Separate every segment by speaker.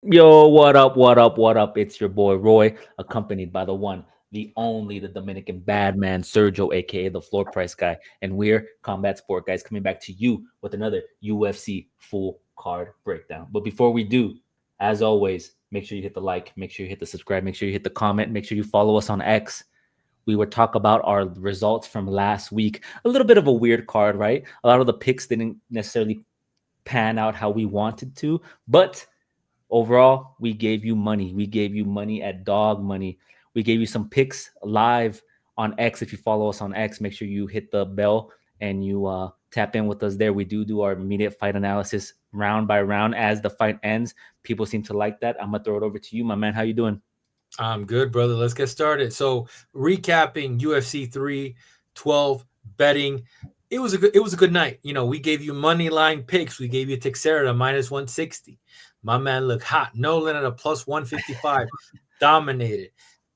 Speaker 1: Yo, what up? What up? What up? It's your boy Roy, accompanied by the one, the only, the Dominican bad man, Sergio, aka the floor price guy. And we're Combat Sport guys coming back to you with another UFC full card breakdown. But before we do, as always, make sure you hit the like, make sure you hit the subscribe, make sure you hit the comment, make sure you follow us on X. We would talk about our results from last week. A little bit of a weird card, right? A lot of the picks didn't necessarily pan out how we wanted to, but overall, we gave you money. We gave you money at dog money. We gave you some picks live on X. If you follow us on X, make sure you hit the bell and you tap in with us there. We do our immediate fight analysis round by round as the fight ends. People seem to like that. I'm gonna throw it over to you, my man. How you doing?
Speaker 2: I'm good, brother. Let's get started. So, recapping UFC 312 betting. It was a good night. You know, we gave you money line picks. We gave you Texera to minus 160. My man looked hot. Nolan at a plus 155. Dominated.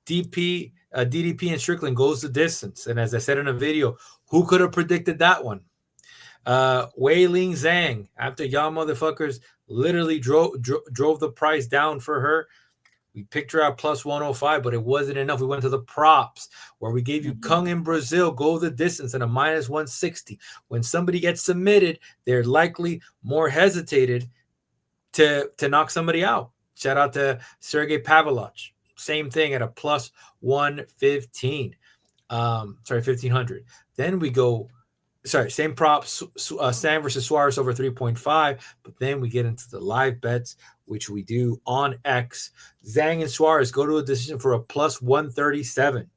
Speaker 2: DDP and Strickland goes the distance. And as I said in a video, who could have predicted that one? Wei Ling Zhang, after y'all motherfuckers literally drove the price down for her. We picked her out plus 105, but it wasn't enough. We went to the props where we gave you Kung in Brazil go the distance and a minus 160. When somebody gets submitted, they're likely more hesitated to knock somebody out. Shout out to Sergey Pavlovich. Same thing at a plus 115. 1,500. Then we go, same props, Sam versus Suarez over 3.5. But then we get into the live bets, which we do on X. Zhang and Suarez go to a decision for a plus 137.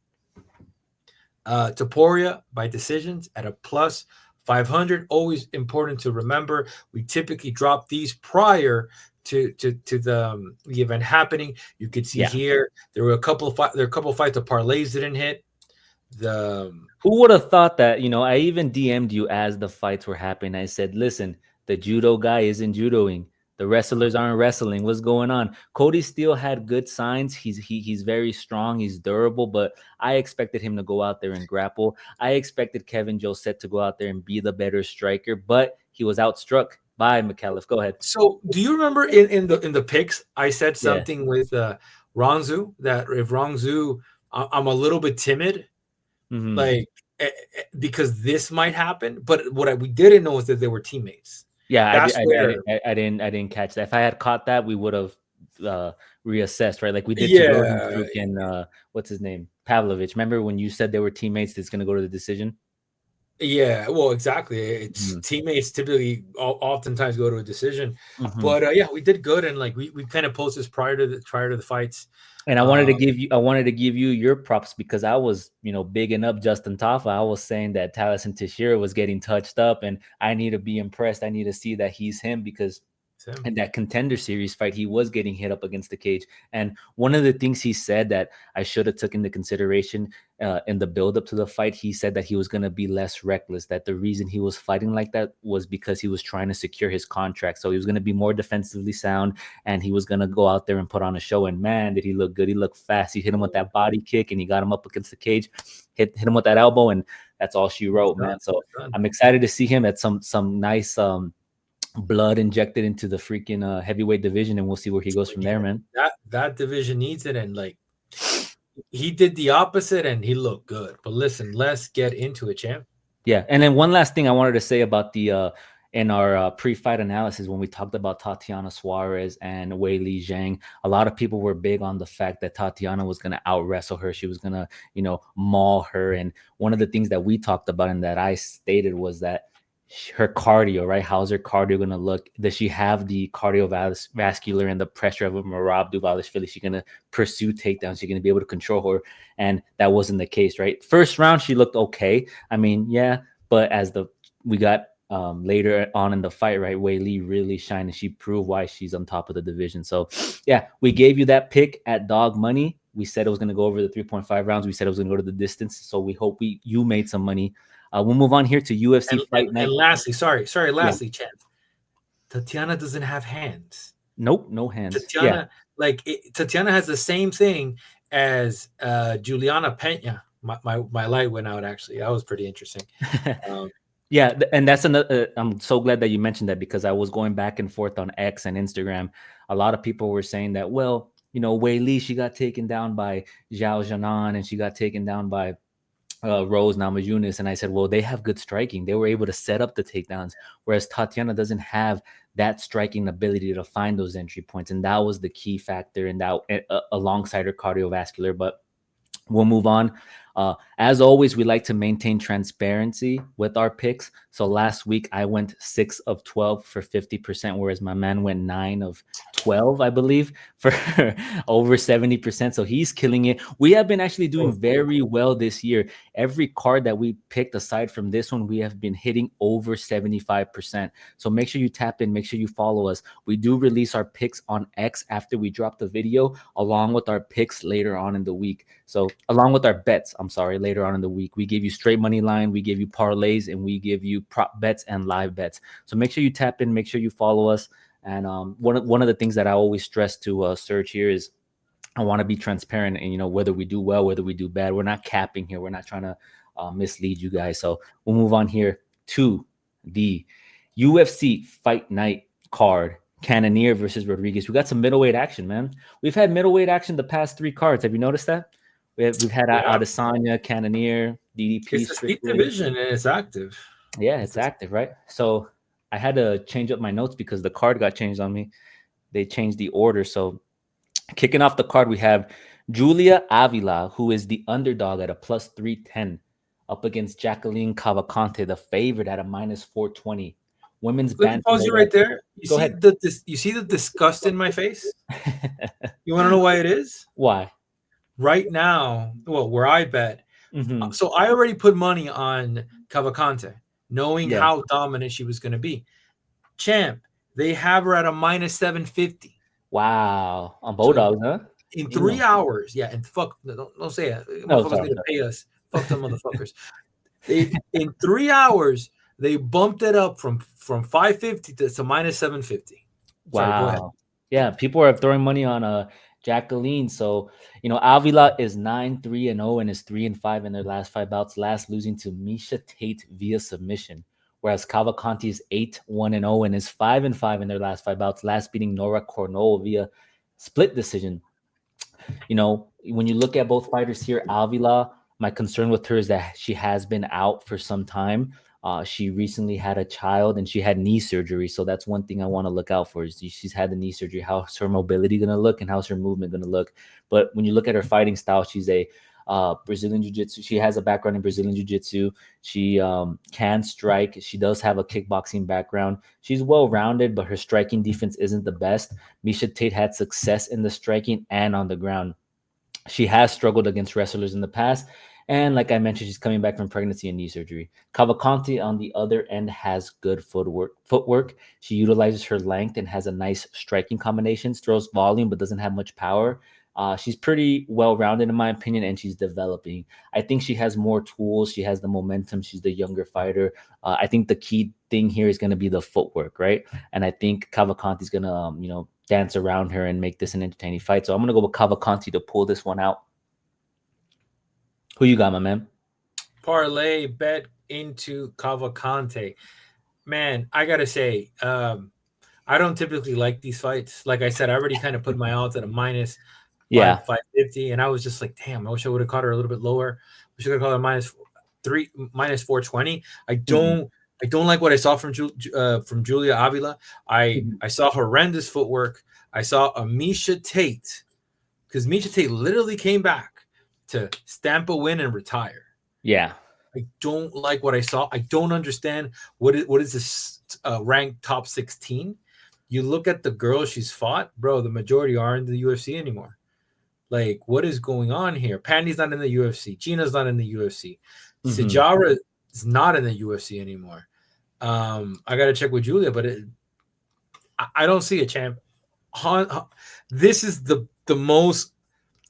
Speaker 2: Topuria by decisions at a plus 500. Always important to remember. We typically drop these prior to the event happening. You could see here there were a couple of fights. The parlays didn't hit.
Speaker 1: Who would have thought that? You know, I even DM'd you as the fights were happening. I said, listen, the judo guy isn't judoing. The wrestlers aren't wrestling. What's going on? Cody Steele had good signs. He's very strong. He's durable, but I expected him to go out there and grapple. I expected Kevin Josette to go out there and be the better striker, but he was outstruck by McAuliffe. Go ahead.
Speaker 2: So, do you remember in the picks I said
Speaker 1: Yeah.
Speaker 2: something with Rongzu that if Rongzu, I'm a little bit timid, like because this might happen. But what we didn't know is that they were teammates.
Speaker 1: Yeah, I didn't catch that. If I had caught that, we would have reassessed, right? Like we did to Rodenstruck and what's his name, Pavlovich. Remember when you said they were teammates? That's going to go to the decision.
Speaker 2: Yeah, well, exactly. It's teammates typically oftentimes go to a decision, but yeah, we did good, and like we kind of posted this prior to the fights.
Speaker 1: And I wanted to give you your props because I was, bigging up Justin Tafa. I was saying that Taliesin Teixeira was getting touched up, and I need to be impressed. I need to see that he's him because in that Contender Series fight, he was getting hit up against the cage. And one of the things he said that I should have took into consideration in the build-up to the fight, he said that he was going to be less reckless, that the reason he was fighting like that was because he was trying to secure his contract. So he was going to be more defensively sound, and he was going to go out there and put on a show. And man, did he look good. He looked fast. He hit him with that body kick, and he got him up against the cage, hit him with that elbow, and that's all she wrote, man. So I'm excited to see him at some nice blood injected into the freaking heavyweight division, and we'll see where he goes from there, man.
Speaker 2: That division needs it, and like he did the opposite, and he looked good. But listen, let's get into it, champ.
Speaker 1: Yeah, and then one last thing I wanted to say about the in our pre-fight analysis when we talked about Tatiana Suarez and Weili Zhang, a lot of people were big on the fact that Tatiana was going to out wrestle her. She was going to, maul her. And one of the things that we talked about and that I stated was that her cardio, right? How's her cardio going to look? Does she have the cardiovascular and the pressure of a Merab Dvalishvili? She's going to pursue takedowns. She's going to be able to control her. And that wasn't the case, right? First round, she looked okay. I mean, yeah, but as we got later on in the fight, right, Wei Li really shined and she proved why she's on top of the division. So, yeah, we gave you that pick at dog money. We said it was going to go over the 3.5 rounds. We said it was going to go to the distance. So we hope you made some money. We'll move on here to UFC Fight Night.
Speaker 2: And lastly, champ, Tatiana doesn't have hands.
Speaker 1: Nope, no hands.
Speaker 2: Tatiana has the same thing as Juliana Pena. My light went out, actually. That was pretty interesting.
Speaker 1: Yeah, and that's another. I'm so glad that you mentioned that because I was going back and forth on X and Instagram. A lot of people were saying that, well, Wei Li, she got taken down by Zhao Jianan and she got taken down by Rose Namajunas, and I said, well, they have good striking. They were able to set up the takedowns, whereas Tatiana doesn't have that striking ability to find those entry points, and that was the key factor in that alongside her cardiovascular. But we'll move on. As always, we like to maintain transparency with our picks. So last week I went 6 of 12 for 50%, whereas my man went 9 of 12, I believe, for over 70%. So he's killing it. We have been actually doing very well this year. Every card that we picked, aside from this one, we have been hitting over 75%. So make sure you tap in, make sure you follow us. We do release our picks on X after we drop the video, along with our picks later on in the week. So along with our bets, I'm sorry, later on in the week, we give you straight money line, we give you parlays, and we give you prop bets and live bets. So make sure you tap in, make sure you follow us. And one of the things that I always stress to Serge here is I want to be transparent, and whether we do well, whether we do bad, we're not capping here. We're not trying to mislead you guys. So we'll move on here to the UFC Fight Night card. Cannonier versus Rodrigues. We got some middleweight action, man. We've had middleweight action the past 3 cards. Have you noticed that? We've had Adesanya, Cannonier, DDP.
Speaker 2: It's a steep division and it's active.
Speaker 1: Yeah, it's active, right? So I had to change up my notes because the card got changed on me. They changed the order. So kicking off the card, we have Julia Avila, who is the underdog at a plus 310, up against Jacqueline Cavalcante, the favorite at a minus 420. Women's
Speaker 2: Let me pause you right there.
Speaker 1: Go ahead.
Speaker 2: You see the disgust in my face? You want to know why it is?
Speaker 1: Why?
Speaker 2: Right now, well, where I bet. Mm-hmm. So I already put money on Cavalcante, knowing how dominant she was going to be. Champ, they have her at a minus 750.
Speaker 1: Wow. On Bulldogs, huh?
Speaker 2: In 3 hours. Yeah, and fuck, don't say it. Motherfuckers need to pay us. Fuck them motherfuckers. In 3 hours, they bumped it up from 550 to minus 750.
Speaker 1: Sorry, wow. Go ahead. Yeah, people are throwing money on Jacqueline. So, Avila is 9-3-0 and is 3-5 in their last 5 bouts, last losing to Miesha Tate via submission. Whereas Cavalcanti is 8-1-0 and is 5-5 in their last 5 bouts, last beating Nora Cornell via split decision. When you look at both fighters here, Avila, my concern with her is that she has been out for some time. She recently had a child and she had knee surgery. So that's one thing I want to look out for is she's had the knee surgery. How's her mobility going to look and how's her movement going to look? But when you look at her fighting style, she's a Brazilian Jiu-Jitsu. She has a background in Brazilian Jiu-Jitsu. She can strike. She does have a kickboxing background. She's well-rounded, but her striking defense isn't the best. Miesha Tate had success in the striking and on the ground. She has struggled against wrestlers in the past. And like I mentioned, she's coming back from pregnancy and knee surgery. Cavalcanti, on the other end, has good footwork. She utilizes her length and has a nice striking combinations, throws volume, but doesn't have much power. She's pretty well-rounded, in my opinion, and she's developing. I think she has more tools. She has the momentum. She's the younger fighter. I think the key thing here is going to be the footwork, right? And I think Cavalcanti's going to, dance around her and make this an entertaining fight. So I'm going to go with Cavalcanti to pull this one out. Who you got, my man?
Speaker 2: Parlay bet into Cavalcanti. Man, I got to say, I don't typically like these fights. Like I said, I already kind of put my odds at a minus 550, and I was just like, damn, I wish I would have caught her a little bit lower. I should have caught her minus 420. I don't like what I saw from Julia Avila. I saw horrendous footwork. I saw a Miesha Tate, because Miesha Tate literally came back to stamp a win and retire.
Speaker 1: Yeah.
Speaker 2: I don't like what I saw. I don't understand what is this ranked top 16. You look at the girls she's fought, bro, the majority aren't in the UFC anymore. Like, what is going on here? Pandy's not in the UFC. Gina's not in the UFC. Sijara is not in the UFC anymore. I got to check with Julia, but I don't see a champ. This is the most,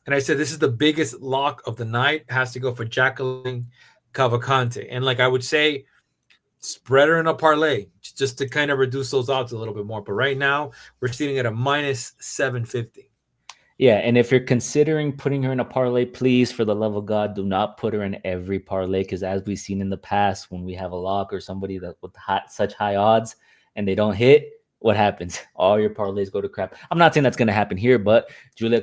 Speaker 2: and I said this is the biggest lock of the night, has to go for Jacqueline Cavalcanti. And like I would say, spread her in a parlay just to kind of reduce those odds a little bit more. But right now, we're sitting at a minus 750.
Speaker 1: Yeah, and if you're considering putting her in a parlay, please, for the love of God, do not put her in every parlay because, as we've seen in the past, when we have a lock or somebody that with such high odds and they don't hit, what happens? All your parlays go to crap. I'm not saying that's going to happen here, but Jacqueline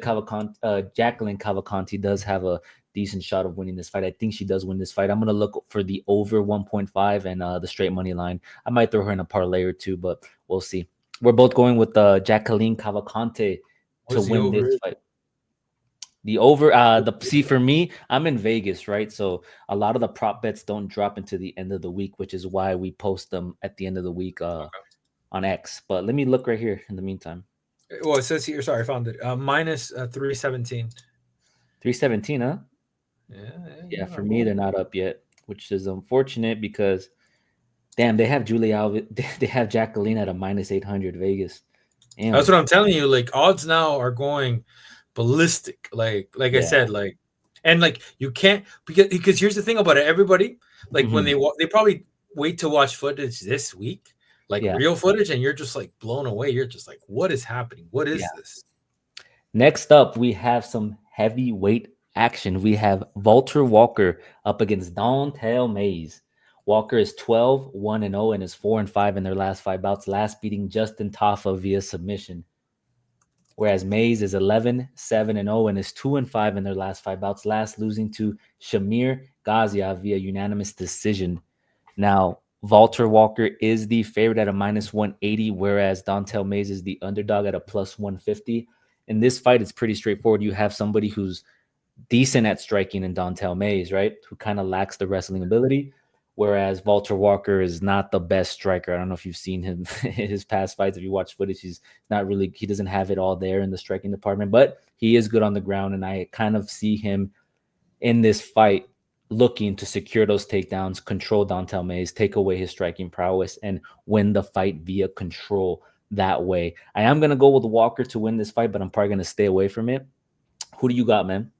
Speaker 1: Cavalcanti does have a decent shot of winning this fight. I think she does win this fight. I'm going to look for the over 1.5 and the straight money line. I might throw her in a parlay or two, but we'll see. We're both going with Jacqueline Cavalcanti to
Speaker 2: What's the
Speaker 1: win
Speaker 2: over?
Speaker 1: this fight. The over, the see for me, I'm in Vegas, right? So a lot of the prop bets don't drop into the end of the week, which is why we post them at the end of the week on X. But let me look right here in the meantime.
Speaker 2: Well, it says here. Sorry, I found it. Minus 317.
Speaker 1: 317, huh? Yeah,
Speaker 2: Yeah,
Speaker 1: for me, they're not up yet, which is unfortunate because damn, they have they have Jacqueline at a minus 800 Vegas.
Speaker 2: that's
Speaker 1: Damn.
Speaker 2: what I'm telling you. Like odds now are going ballistic. Like I
Speaker 1: Yeah.
Speaker 2: said, like and like you can't because here's the thing about it. Everybody like when
Speaker 1: Mhm.
Speaker 2: they probably wait to watch footage this week, like
Speaker 1: Yeah.
Speaker 2: real footage, and you're just like blown away. You're just like, what is happening? What
Speaker 1: Yeah.
Speaker 2: is this?
Speaker 1: Next up, we have some heavyweight action. We have Walter Walker up against Dontel Mays. Walker is 12-1-0 and is 4-5 in their last five bouts, last beating Justin Taffa via submission. Whereas Mays is 11-7-0 and is 2-5 in their last five bouts, last losing to Shamir Gazia via unanimous decision. Now, Walter Walker is the favorite at a minus 180, whereas Dontel Mays is the underdog at a plus 150. In this fight, it's pretty straightforward. You have somebody who's decent at striking in Dontel Mays, right? Who kind of lacks the wrestling ability. Whereas Walter Walker is not the best striker. I don't know if you've seen him his past fights. If you watch footage, he doesn't have it all there in the striking department, but he is good on the ground. And I kind of see him in this fight looking to secure those takedowns, control Dontel Mays, take away his striking prowess, and win the fight via control that way. I am going to go with Walker to win this fight, but I'm probably going to stay away from it. Who do you got, man?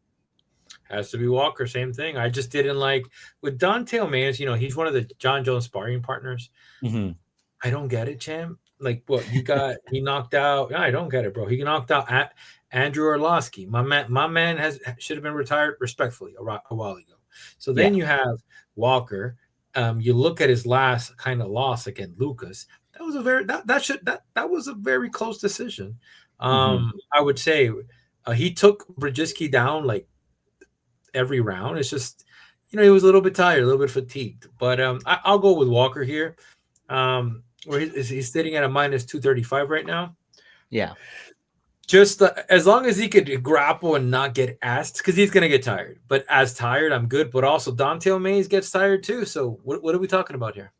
Speaker 2: Has to be Walker. Same thing. I just didn't like with Dontel Mays. You know, he's one of the John Jones sparring partners.
Speaker 1: Mm-hmm.
Speaker 2: I don't get it, champ. Like what you got? He knocked out. I don't get it, bro. He knocked out Andrew Orlovsky. My man should have been retired respectfully a while ago. So
Speaker 1: Yeah.
Speaker 2: then you have Walker. You look at his last kind of loss against Lucas. That was a very that was a very close decision.
Speaker 1: Mm-hmm.
Speaker 2: I would say he took Brzezinski down like every round. It's just he was a little bit tired, a little bit fatigued. But I'll go with Walker here. Where he's sitting at a minus 235 right now.
Speaker 1: Yeah.
Speaker 2: Just as long as he could grapple and not get asked, because he's gonna get tired. But as tired, I'm good. But also, Dontel Mays gets tired too. So what are we talking about here?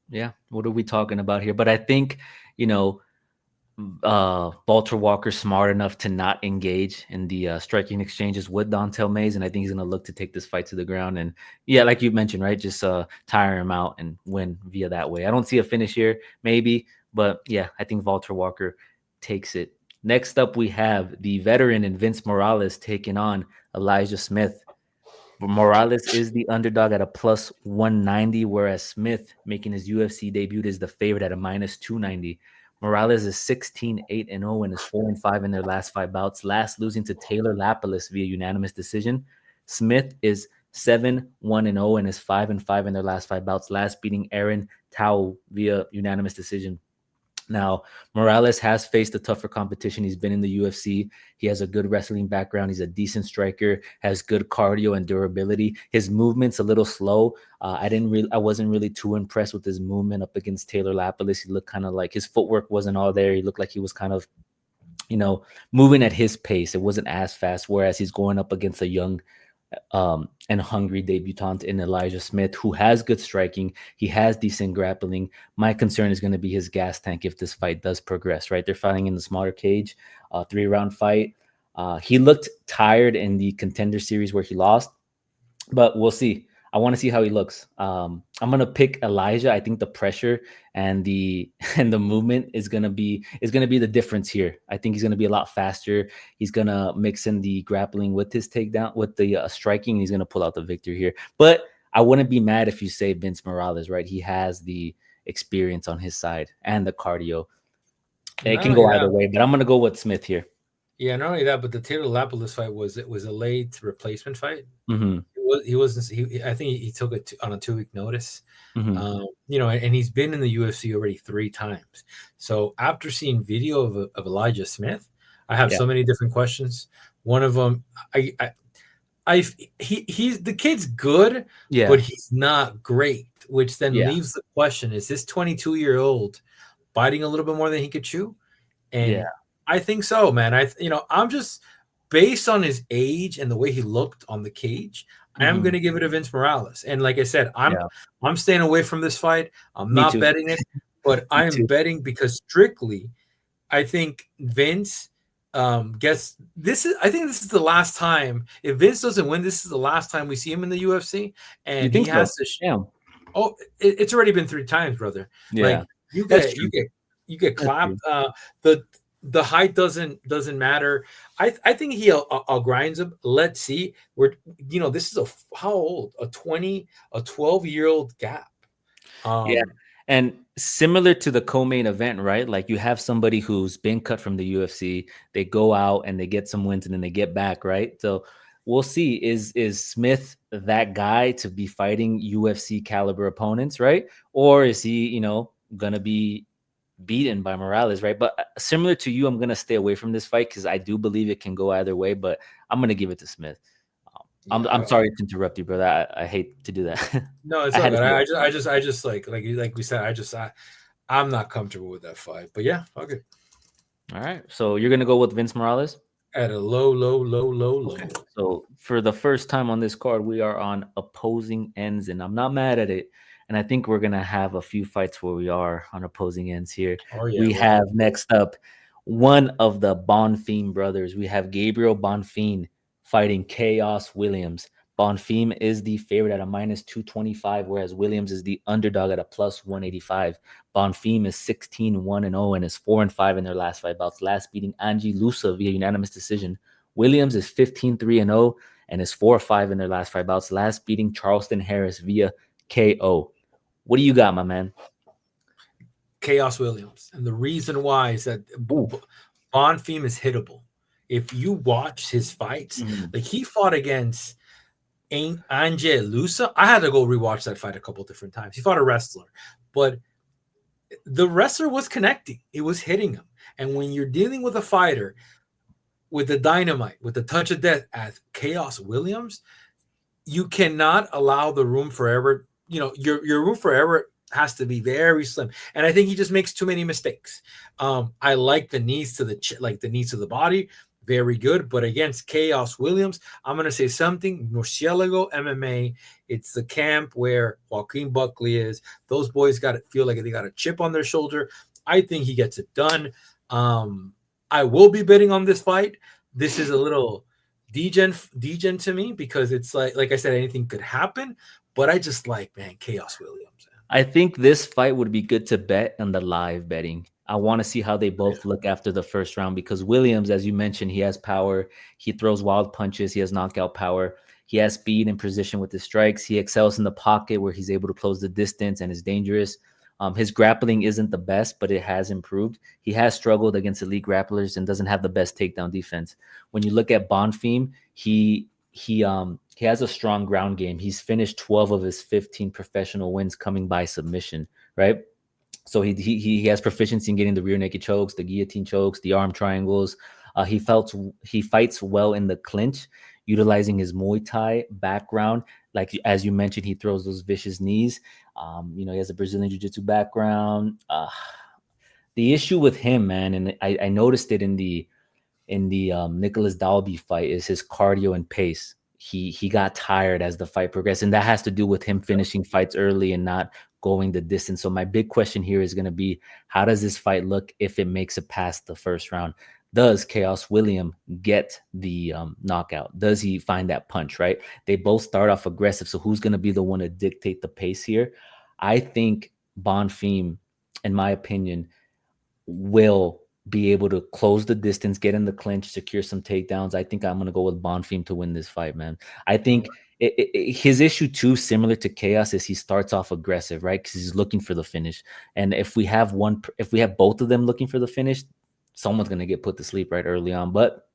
Speaker 1: Yeah. What are we talking about here? But I think, you know, Walter Walker's smart enough to not engage in the striking exchanges with Dontel Mays, and I think he's going to look to take this fight to the ground. And yeah, like you mentioned, right, just tire him out and win via that way. I don't see a finish here, maybe, but yeah, I think Walter Walker takes it. Next up, we have the veteran and Vince Morales taking on Elijah Smith. Morales is the underdog at a plus 190, whereas Smith, making his UFC debut, is the favorite at a minus 290. Morales is 16-8-0 and is 4-5 in their last five bouts, last losing to Taylor Lapilus via unanimous decision. Smith is 7-1-0 and is 5-5 in their last five bouts, last beating Aaron Tao via unanimous decision. Now, Morales has faced a tougher competition. He's been in the UFC. He has a good wrestling background. He's a decent striker, has good cardio and durability. His movement's a little slow. I wasn't really too impressed with his movement up against Taylor Lapilus. He looked kind of like his footwork wasn't all there. He looked like he was kind of, moving at his pace. It wasn't as fast, whereas he's going up against a young and hungry debutant in Elijah Smith, who has good striking. He has decent grappling. My concern is going to be his gas tank if this fight does progress, right? They're fighting in the smaller cage, 3-round fight. He looked tired in the contender series where he lost, but we'll see. I want to see how he looks. I'm gonna pick Elijah. I think the pressure and the and the movement is gonna be the difference here. I think he's gonna be a lot faster. He's gonna mix in the grappling with his takedown, with the striking. He's gonna pull out the victory here. But I wouldn't be mad if you say Vince Morales, right? He has the experience on his side and the cardio. It can
Speaker 2: No,
Speaker 1: go
Speaker 2: yeah.
Speaker 1: either way, but I'm gonna go with Smith here.
Speaker 2: Yeah, not only that, but the Taylor Lapalus fight was a late replacement fight.
Speaker 1: Mm-hmm.
Speaker 2: He wasn't. I think he took it on a 2 week notice.
Speaker 1: Mm-hmm.
Speaker 2: And he's been in the UFC already 3 times. So after seeing video of Elijah Smith, I have
Speaker 1: Yeah.
Speaker 2: so many different questions. One of them, I he's the kid's good,
Speaker 1: Yeah.
Speaker 2: but he's not great. Which then
Speaker 1: Yeah.
Speaker 2: leaves the question: is this 22-year-old biting a little bit more than he could chew?
Speaker 1: Yeah.
Speaker 2: And I think so, man. I'm just based on his age and the way he looked on the cage. I am
Speaker 1: Mm-hmm.
Speaker 2: going to give it to Vince Morales. And like I said,
Speaker 1: Yeah.
Speaker 2: I'm staying away from this fight. I'm
Speaker 1: Me
Speaker 2: not
Speaker 1: too.
Speaker 2: betting it, but
Speaker 1: Me
Speaker 2: I am
Speaker 1: too.
Speaker 2: betting because strictly, I think Vince gets this is. I think this is the last time. If Vince doesn't win, this is the last time we see him in the UFC,
Speaker 1: You
Speaker 2: and he
Speaker 1: think
Speaker 2: has
Speaker 1: so?
Speaker 2: to.
Speaker 1: Damn.
Speaker 2: It's already been 3 times, brother.
Speaker 1: Yeah.
Speaker 2: Like you
Speaker 1: That's
Speaker 2: get you
Speaker 1: true.
Speaker 2: get you get
Speaker 1: That's true.
Speaker 2: clapped. The the height doesn't matter. I think he'll grinds him. Let's see. This is how old? A 12-year-old gap.
Speaker 1: Yeah.
Speaker 2: Um,
Speaker 1: And similar to the co-main event, right? Like you have somebody who's been cut from the UFC, they go out and they get some wins and then they get back, right? So we'll see. Is Smith that guy to be fighting UFC caliber opponents, right? Or is he, gonna be beaten by Morales, right? But similar to you, I'm gonna stay away from this fight because I do believe it can go either way, but I'm gonna give it to Smith. I'm
Speaker 2: yeah,
Speaker 1: sorry to interrupt you, brother. I hate to do that.
Speaker 2: no, it's
Speaker 1: I
Speaker 2: all
Speaker 1: had to
Speaker 2: good.
Speaker 1: say it.
Speaker 2: I just like we said. I'm not comfortable with that fight. But yeah, okay.
Speaker 1: All right. So you're gonna go with Vince Morales?
Speaker 2: At a low, low, low, low,
Speaker 1: Okay.
Speaker 2: low.
Speaker 1: So for the first time on this card, we are on opposing ends, and I'm not mad at it. And I think we're gonna have a few fights where we are on opposing ends here.
Speaker 2: Oh yeah,
Speaker 1: We
Speaker 2: we're
Speaker 1: have
Speaker 2: getting there.
Speaker 1: next up one of the Bonfim brothers. We have Gabriel Bonfim fighting Chaos Williams. Bonfim is the favorite at a minus 225, whereas Williams is the underdog at a plus 185. Bonfim is 16-1-0 and is 4-5 in their last 5 bouts, last beating Angie Lusa via unanimous decision. Williams is 15-3-0 and is 4-5 in their last 5 bouts, last beating Charleston Harris via KO. What do you got, my man?
Speaker 2: Chaos Williams. And the reason why is that
Speaker 1: Ooh.
Speaker 2: Bonfim is hittable. If you watch his fights,
Speaker 1: Mhm.
Speaker 2: like he fought against Anje Lusa. I had to go rewatch that fight a couple different times. He fought a wrestler, but the wrestler was connecting. It was hitting him. And when you're dealing with a fighter with the dynamite, with the touch of death as Chaos Williams, you cannot allow the room for error. Your room for error has to be very slim, and I think he just makes too many mistakes. I like the knees to the knees to the body, very good. But against Chaos Williams, I'm gonna say something. Murcielago MMA. It's the camp where Joaquin Buckley is. Those boys got to feel like they got a chip on their shoulder. I think he gets it done. I will be betting on this fight. This is a little degen to me because it's like I said, anything could happen. But I just like, man, Chaos Williams.
Speaker 1: I think this fight would be good to bet on the live betting. I want to see how they
Speaker 2: Yeah.
Speaker 1: both look after the first round because Williams, as you mentioned, he has power. He throws wild punches. He has knockout power. He has speed and precision with his strikes. He excels in the pocket where he's able to close the distance and is dangerous. His grappling isn't the best, but it has improved. He has struggled against elite grapplers and doesn't have the best takedown defense. When you look at Bonfim, he has a strong ground game. He's finished 12 of his 15 professional wins coming by submission, right? So he has proficiency in getting the rear naked chokes, the guillotine chokes, the arm triangles. He fights well in the clinch, utilizing his Muay Thai background. Like as you mentioned, he throws those vicious knees. He has a Brazilian Jiu-Jitsu background. The issue with him, man, and I noticed it in the Nicholas Dalby fight is his cardio and pace. He got tired as the fight progressed, and that has to do with him finishing fights early and not going the distance. So my big question here is going to be, how does this fight look if it makes it past the first round? Does Chaos William get the knockout? Does he find that punch, right? They both start off aggressive, so who's going to be the one to dictate the pace here? I think Bonfim, in my opinion, will be able to close the distance, get in the clinch, secure some takedowns. I think I'm going to go with Bonfim to win this fight, man. I think his issue too, similar to Chaos, is he starts off aggressive, right? Because he's looking for the finish. And if we have both of them looking for the finish, someone's gonna get put to sleep right early on. But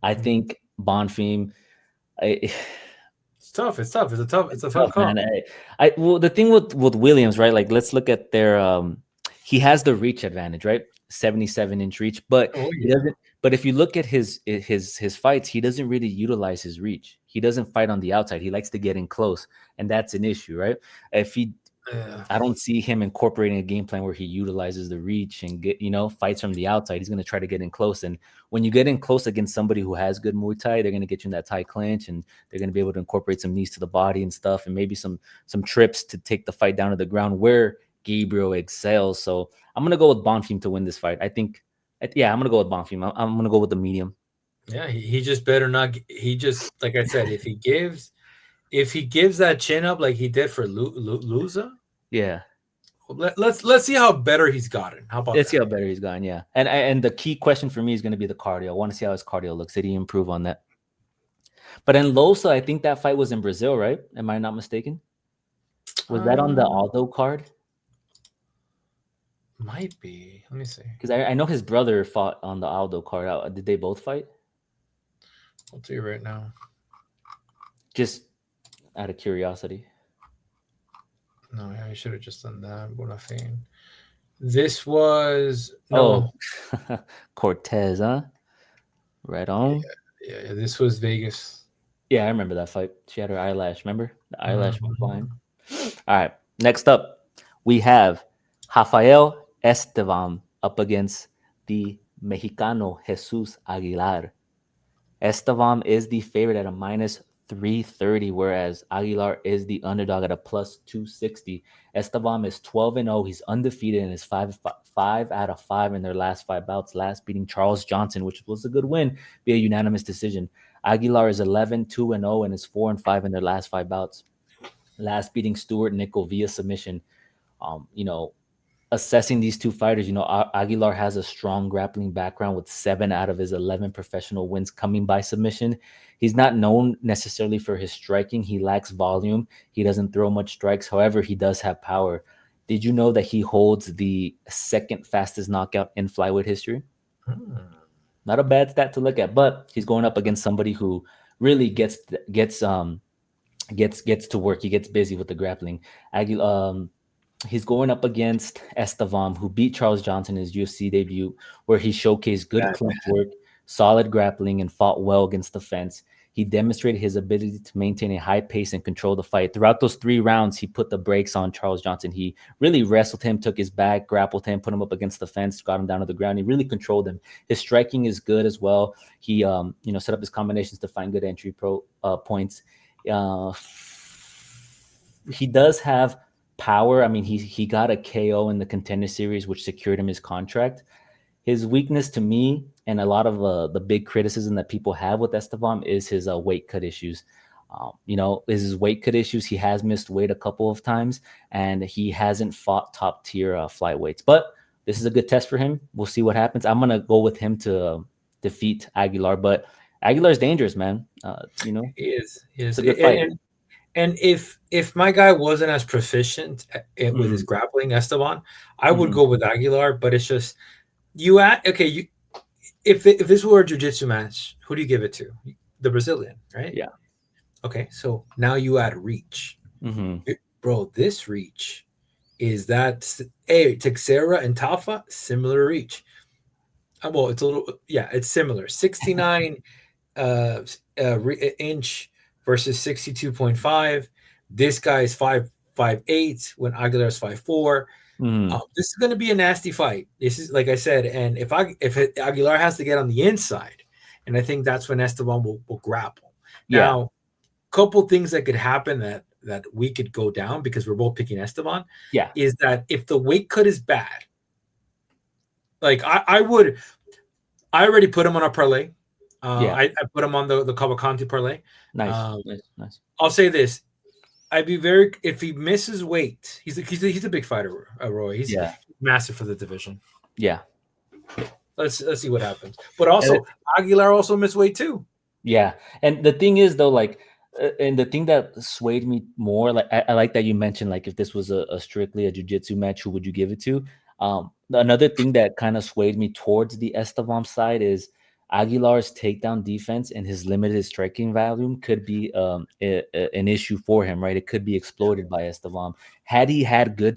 Speaker 1: I think Bonfim, I,
Speaker 2: It's tough. It's tough. It's a tough
Speaker 1: tough,
Speaker 2: call.
Speaker 1: man. Well, the thing with Williams, right? Like, let's look at their he has the reach advantage, right? 77-inch reach, but
Speaker 2: Oh
Speaker 1: he
Speaker 2: yeah.
Speaker 1: doesn't. But if you look at his fights, he doesn't really utilize his reach. He doesn't fight on the outside. He likes to get in close, and that's an issue, right? If he
Speaker 2: Yeah.
Speaker 1: I don't see him incorporating a game plan where he utilizes the reach and fights from the outside. He's going to try to get in close, and when you get in close against somebody who has good Muay Thai, they're going to get you in that tight clinch, and they're going to be able to incorporate some knees to the body and stuff, and maybe some trips to take the fight down to the ground where Gabriel excels. So I'm going to go with Bonfim to win this fight. I think, yeah, I'm going to go with Bonfim. I'm going to go with the medium.
Speaker 2: Yeah. He just better not. He just like I said, if he gives that chin up like he did for Luza,
Speaker 1: Yeah.
Speaker 2: let's see how better he's gotten. How about
Speaker 1: Let's see
Speaker 2: that?
Speaker 1: how better he's gone. Yeah, and the key question for me is going to be the cardio. I want to see how his cardio looks. Did he improve on that? But in Losa, I think that fight was in Brazil, right? Am I not mistaken? Was that on the
Speaker 2: Um,
Speaker 1: Aldo card?
Speaker 2: might be. Let me see.
Speaker 1: Because I know his brother fought on the Aldo card. Did they both fight?
Speaker 2: I'll tell you right now.
Speaker 1: Just out of curiosity.
Speaker 2: No, I should have just done that. Bonafide. This was
Speaker 1: Oh,
Speaker 2: no.
Speaker 1: Cortez, huh? Right on.
Speaker 2: Yeah, this was Vegas.
Speaker 1: Yeah, I remember that fight. She had her eyelash. Remember? The eyelash went flying.
Speaker 2: Mhm.
Speaker 1: All right. Next up, we have Rafael Estevam up against the Mexicano Jesus Aguilar. Estevam is the favorite at a minus 330, whereas Aguilar is the underdog at a plus 260. Estevam is 12-0. He's undefeated in his five out of 5 in their last 5 bouts, last beating Charles Johnson, which was a good win via unanimous decision. Aguilar is 11-2-0 and is 4-5 in their last 5 bouts, last beating Stuart Nickel via submission. Um, you know, assessing these two fighters, Aguilar has a strong grappling background with 7 out of his 11 professional wins coming by submission. He's not known necessarily for his striking. He lacks volume. He doesn't throw much strikes. However, he does have power. Did you know that he holds the second fastest knockout in flyweight history?
Speaker 2: Hmm.
Speaker 1: Not a bad stat to look at, but he's going up against somebody who really gets to work. He gets busy with the grappling. He's going up against Estevam, who beat Charles Johnson in his UFC debut, where he showcased good
Speaker 2: Bad.
Speaker 1: clinch work, solid grappling, and fought well against the fence. He demonstrated his ability to maintain a high pace and control the fight. Throughout those 3 rounds, he put the brakes on Charles Johnson. He really wrestled him, took his back, grappled him, put him up against the fence, got him down to the ground. He really controlled him. His striking is good as well. He, set up his combinations to find good entry points. He does have power. I mean, he got a KO in the Contender Series, which secured him his contract. His weakness to me, and a lot of the big criticism that people have with Estevam, is his weight cut issues. Is his weight cut issues. He has missed weight a couple of times, and he hasn't fought top tier flyweights. But this is a good test for him. We'll see what happens. I'm gonna go with him to defeat Aguilar, but Aguilar's dangerous, man.
Speaker 2: He is. He
Speaker 1: It's
Speaker 2: is.
Speaker 1: a good fight.
Speaker 2: And if my guy wasn't as proficient with his
Speaker 1: Mhm.
Speaker 2: grappling, Esteban, I would
Speaker 1: Mhm.
Speaker 2: go with Aguilar. But it's just if this were a jiu-jitsu match, who do you give it to? The Brazilian, right?
Speaker 1: Yeah.
Speaker 2: Okay, so now you add reach.
Speaker 1: Mhm.
Speaker 2: Bro, this reach is that Texera and Tafa, similar reach. Well, it's a little, yeah, it's similar. 69 inch versus 62.5. This guy is 5'8" when Aguilar is 5'4".
Speaker 1: Mhm.
Speaker 2: This is going to be a nasty fight. This is, like I said, and if Aguilar has to get on the inside, and I think that's when Esteban will grapple.
Speaker 1: Yeah.
Speaker 2: Now, couple things that could happen that we could go down because we're both picking Esteban
Speaker 1: Yeah.
Speaker 2: is that if the weight cut is bad, like I already put him on a parlay.
Speaker 1: Yeah.
Speaker 2: I put him on the Calvacanti parlay.
Speaker 1: Nice. Nice.
Speaker 2: I'll say this: I'd be very if he misses weight. He's a big fighter, Roy. He's
Speaker 1: Yeah.
Speaker 2: massive for the division.
Speaker 1: Yeah.
Speaker 2: Let's see what happens. But also, Aguilar also missed weight too.
Speaker 1: Yeah. And the thing is, though, like, and the thing that swayed me more, like, I like that you mentioned, like, if this was a strictly a jiu-jitsu match, who would you give it to? Another thing that kind of swayed me towards the Estevam side is Aguilar's takedown defense and his limited striking volume could be an issue for him, right? It could be exploited by Estevam. Had he had good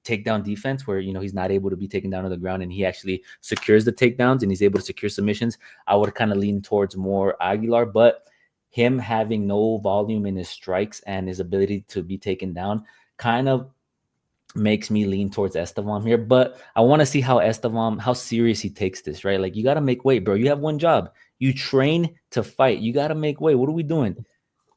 Speaker 1: takedown defense where he's not able to be taken down to the ground and he actually secures the takedowns and he's able to secure submissions, I would kind of lean towards more Aguilar. But him having no volume in his strikes and his ability to be taken down kind of makes me lean towards Estevam here. But I want to see how serious he takes this, right? Like, you got to make weight, bro. You have one job. You train to fight. You got to make weight. What are we doing?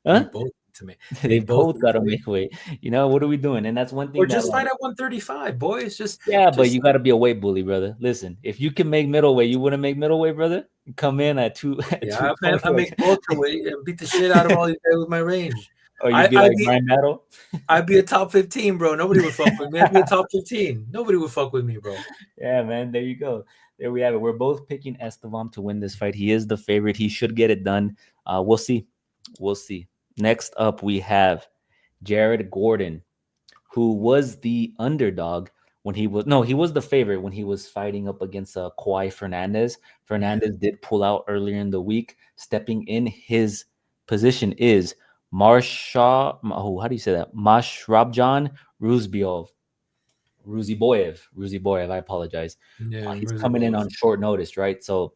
Speaker 2: They
Speaker 1: Huh?
Speaker 2: both to me.
Speaker 1: They
Speaker 2: They both
Speaker 1: both
Speaker 2: need
Speaker 1: got
Speaker 2: to
Speaker 1: to
Speaker 2: wait.
Speaker 1: make weight. What are we doing? And that's one
Speaker 2: Or
Speaker 1: thing that,
Speaker 2: just
Speaker 1: like,
Speaker 2: fight at 135, boys.
Speaker 1: yeah, but
Speaker 2: Just
Speaker 1: you got to be a weight bully, brother. Listen, if you can make middleweight, you wouldn't make middleweight, brother. You come in at at
Speaker 2: yeah, man.
Speaker 1: 220,
Speaker 2: I make welterweight and beat the shit out of all these guys with my range.
Speaker 1: or you'd
Speaker 2: I
Speaker 1: be
Speaker 2: I'd
Speaker 1: like
Speaker 2: be
Speaker 1: Brian Battle.
Speaker 2: I'd be a top 15, bro. Nobody would fuck with me. I'd be a top 15. Nobody would fuck with me, bro.
Speaker 1: Yeah, man. There you go. There we have it. We're both picking Estevam to win this fight. He is the favorite. He should get it done. We'll see. We'll see. Next up, we have Jared Gordon, who was the underdog when he was the favorite when he was fighting up against Kawhi Fernandez. Fernandez did pull out earlier in the week. Stepping in his position is how do you say that? Mashrabjan Ruzbiov. Ruziboev. I apologize.
Speaker 2: Yeah,
Speaker 1: He's
Speaker 2: Rosie
Speaker 1: coming in
Speaker 2: Both.
Speaker 1: on short notice, right? So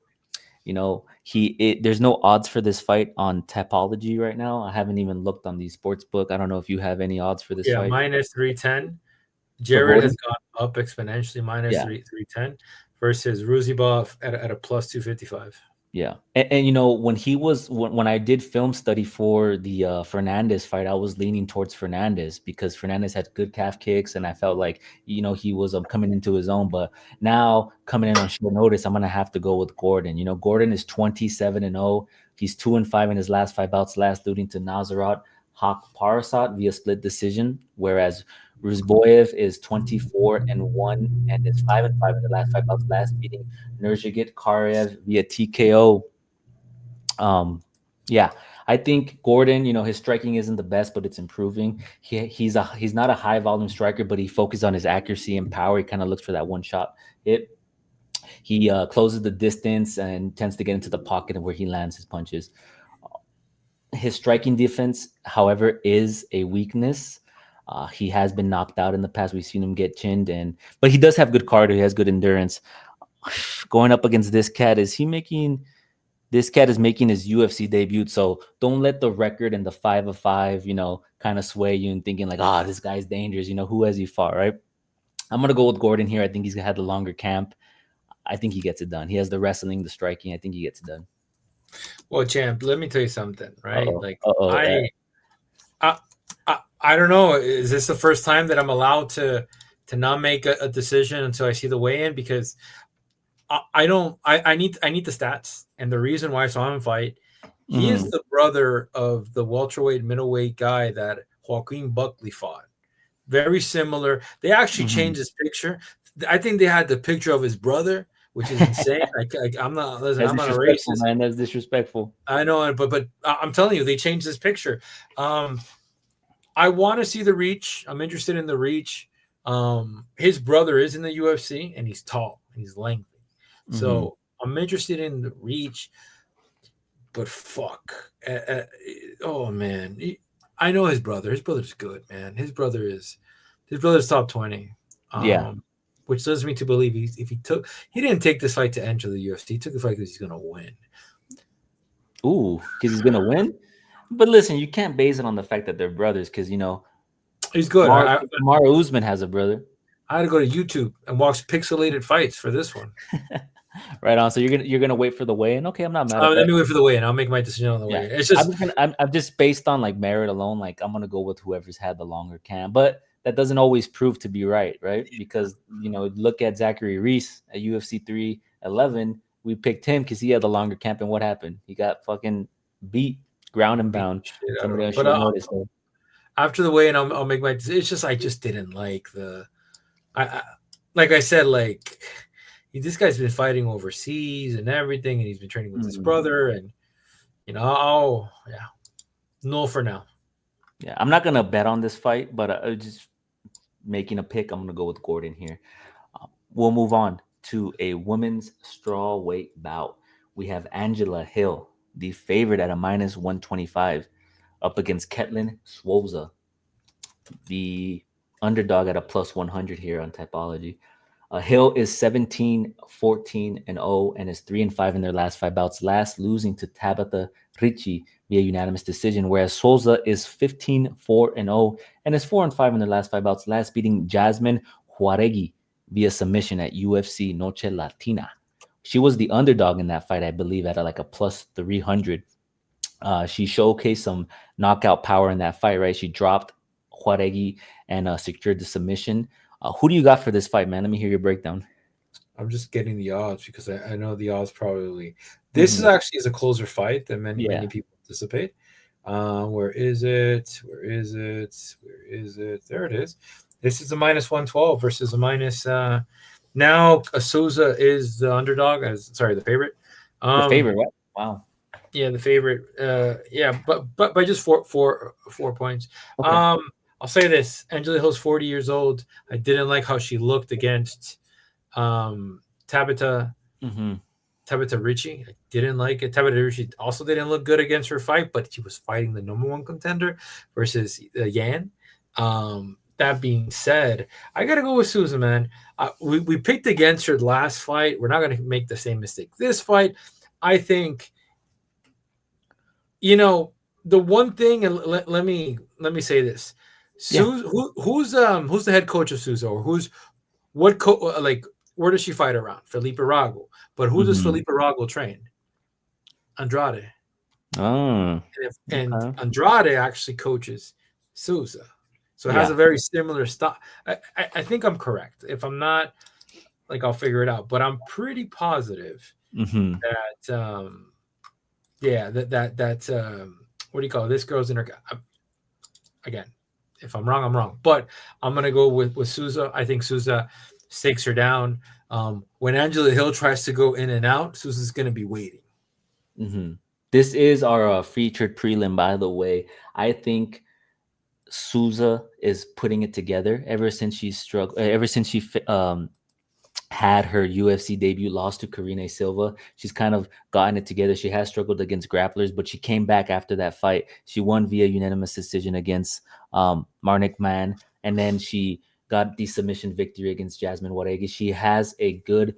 Speaker 1: there's no odds for this fight on Tapology right now. I haven't even looked on the sports book. I don't know if you have any odds for this
Speaker 2: Yeah,
Speaker 1: fight
Speaker 2: minus 310.
Speaker 1: for
Speaker 2: Jared has
Speaker 1: Gordon.
Speaker 2: gone up exponentially, minus
Speaker 1: Yeah,
Speaker 2: 310 versus Ruziboev at a plus 255.
Speaker 1: yeah, and when I did film study for the Fernandez fight, I was leaning towards Fernandez because Fernandez had good calf kicks, and I felt like he was coming into his own. But now coming in on short notice, I'm gonna have to go with Gordon. Gordon is 27-0. He's 2-5 in his last 5 bouts, last losing to Nazarat Parasat via split decision, whereas Ruzboev is 24-1 and is 5-5 in the last 5 bouts, last beating Nurjigit Karev via TKO. Yeah, I think Gordon, his striking isn't the best, but it's improving. He's not a high volume striker, but he focuses on his accuracy and power. He kind of looks for that one shot hit. He closes the distance and tends to get into the pocket where he lands his punches. His striking defense, however, is a weakness. He has been knocked out in the past. We've seen him get chinned, but he does have good cardio. He has good endurance. Going up against this cat, this cat is making his UFC debut. So don't let the record and the 5-5, kind of sway you and thinking like, this guy's dangerous. Who has he fought, right? I'm gonna go with Gordon here. I think he's had the longer camp. I think he gets it done. He has the wrestling, the striking. I think he gets it done.
Speaker 2: Well, champ, let me tell you something, right?
Speaker 1: Uh-oh.
Speaker 2: Like
Speaker 1: Uh-oh.
Speaker 2: I don't know. Is this the first time that I'm allowed to not make a decision until I see the weigh-in? Because I need the stats, and the reason why I saw him fight, he is the brother of the welterweight middleweight guy that Joaquin Buckley fought. Very similar. They actually changed his picture. I think they had the picture of his brother, which is insane. I'm not. Listen,
Speaker 1: That's
Speaker 2: I'm not a
Speaker 1: disrespectful,
Speaker 2: racist.
Speaker 1: man. That's disrespectful.
Speaker 2: I know, but I'm telling you, they changed his picture. I want to see the reach. I'm interested in the reach. His brother is in the UFC, and he's tall and he's lengthy. So I'm interested in the reach. But fuck. Oh man. I know his brother. His brother's good, man. His brother's top 20.
Speaker 1: Yeah.
Speaker 2: Which leads me to believe he didn't take this fight to enter the UFC. He took the fight because he's gonna win.
Speaker 1: Ooh, because he's gonna win. But listen, you can't base it on the fact that they're brothers, because
Speaker 2: He's good.
Speaker 1: Mara Usman has a brother.
Speaker 2: I had to go to YouTube and watch pixelated fights for this one.
Speaker 1: Right on. So you're gonna wait for the weigh-in. Okay, I'm not mad at that.
Speaker 2: Let me wait for the weigh-in. I'll make my decision on the weigh-in. It's just
Speaker 1: I'm just based on like merit alone. Like, I'm gonna go with whoever's had the longer camp, but that doesn't always prove to be right? Because look at Zachary Reese at UFC 311. We picked him because he had the longer camp, and what happened? He got fucking beat, ground and bound. Somebody on short notice. So.
Speaker 2: After the weigh-in, I'll make my decision. It's just I just didn't like like I said, like this guy's been fighting overseas and everything, and he's been training with his brother, and no for now.
Speaker 1: Yeah, I'm not gonna bet on this fight, but just making a pick, I'm gonna go with Gordon here. we'll move on to a women's strawweight bout. We have Angela Hill, the favorite at a minus 125, up against Ketlin Souza, the underdog at a plus 100 here on Typology. Hill is 17, 14, and 0, and is 3 and 5 in their last five bouts, last losing to Tabitha Ricci via unanimous decision, whereas Souza is 15, 4, and 0, and is 4 and 5 in their last five bouts, last beating Jasmine Juaregui via submission at UFC Noche Latina. She was the underdog in that fight, I believe, at like a plus 300. She showcased some knockout power in that fight, right? She dropped Juaregui and secured the submission. Who do you got for this fight, man? Let me hear your breakdown.
Speaker 2: I'm just getting the odds because I know the odds probably. This is actually is a closer fight than many people anticipate. Where is it? Where is it? Where is it? There it is. This is a minus 112 versus a minus. Now Souza is the underdog. Sorry, the favorite.
Speaker 1: The favorite, right? Wow.
Speaker 2: Yeah, the favorite. Yeah, but by just four points.
Speaker 1: Okay.
Speaker 2: I'll say this: Angela Hill's 40 years old. I didn't like how she looked against Tabitha Tabitha Ricci. I didn't like it. Tabitha Ricci also didn't look good against her fight, but she was fighting the number one contender versus Yan. That being said, I gotta go with Souza, man. We picked against her last fight. We're not gonna make the same mistake this fight. I think, the one thing, and let me say this. Souza, who's the head coach of Souza, or where does she fight around? Felipe Rago. But who does Felipe Rago train? Andrade.
Speaker 1: Oh.
Speaker 2: And Andrade actually coaches Souza. So it has a very similar style. I think I'm correct. If I'm not, I'll figure it out. But I'm pretty positive that what do you call it? This girl's in her. Again, if I'm wrong, I'm wrong. But I'm gonna go with Souza. I think Souza stakes her down. When Angela Hill tries to go in and out, Souza's gonna be waiting.
Speaker 1: This is our featured prelim, by the way. I think Souza is putting it together ever since she had her UFC debut, lost to Karine Silva. She's kind of gotten it together. She has struggled against grapplers, but she came back after that fight. She won via unanimous decision against Marnik Man, and then she got the submission victory against Jasmine Juaregui. She has a good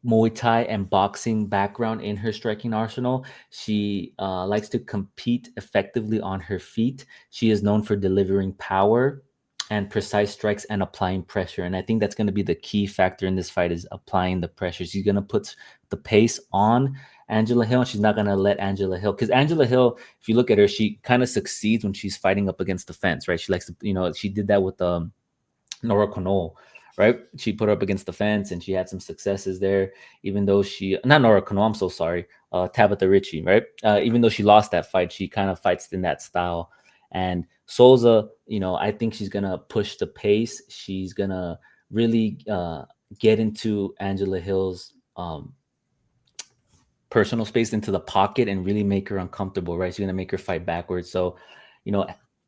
Speaker 1: Muay Thai and boxing background in her striking arsenal. She likes to compete effectively on her feet. She is known for delivering power and precise strikes and applying pressure. And I think that's going to be the key factor in this fight, is applying the pressure. She's going to put the pace on Angela Hill, and she's not going to let Angela Hill, because Angela Hill, if you look at her, she kind of succeeds when she's fighting up against the fence, right? She likes to, she did that with Nora Konol, right? She put her up against the fence and she had some successes there, even though not Nora Konol, I'm so sorry, Tabitha Ricci, right? Even though she lost that fight, she kind of fights in that style. And Souza, I think she's going to push the pace. She's going to really get into Angela Hill's personal space, into the pocket, and really make her uncomfortable, right? She's going to make her fight backwards. So,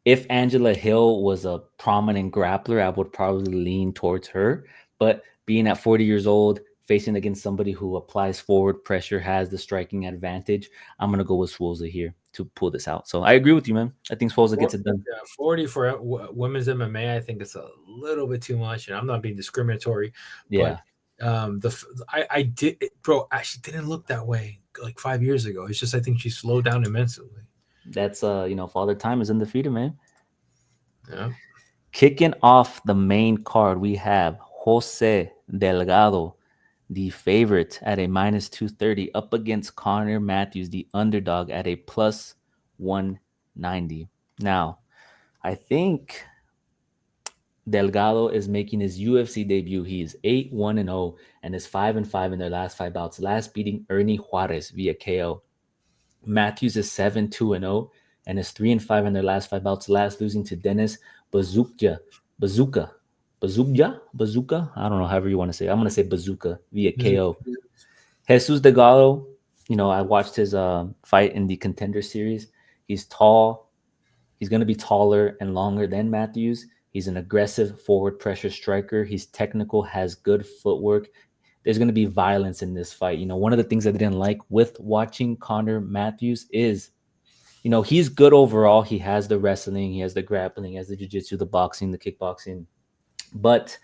Speaker 1: if Angela Hill was a prominent grappler, I would probably lean towards her. But being at 40 years old, facing against somebody who applies forward pressure, has the striking advantage, I'm going to go with Souza here to pull this out. So I agree with you, man. I think Souza gets it done.
Speaker 2: Yeah, 40 for women's MMA, I think it's a little bit too much, and I'm not being discriminatory.
Speaker 1: Yeah.
Speaker 2: But I did, bro. She didn't look that way like 5 years ago. It's just I think she slowed down immensely.
Speaker 1: That's Father Time is undefeated, man.
Speaker 2: Yeah.
Speaker 1: Kicking off the main card, we have Jose Delgado, the favorite, at a minus 230, up against Connor Matthews, the underdog, at a plus 190. Now, I think Delgado is making his UFC debut. He is 8-1-0 and is 5-5 in their last five bouts, last beating Ernie Juarez via KO. Matthews is 7-2-0 and is 3-5 in their last five bouts, last losing to Dennis Bazooka. I don't know, however you want to say it. I'm going to say Bazooka via KO. Jesus Delgado, I watched his fight in the Contender Series. He's tall. He's going to be taller and longer than Matthews. He's an aggressive forward pressure striker. He's technical, has good footwork. There's going to be violence in this fight. One of the things I didn't like with watching Connor Matthews is, he's good overall. He has the wrestling, he has the grappling, he has the jiu-jitsu, the boxing, the kickboxing. But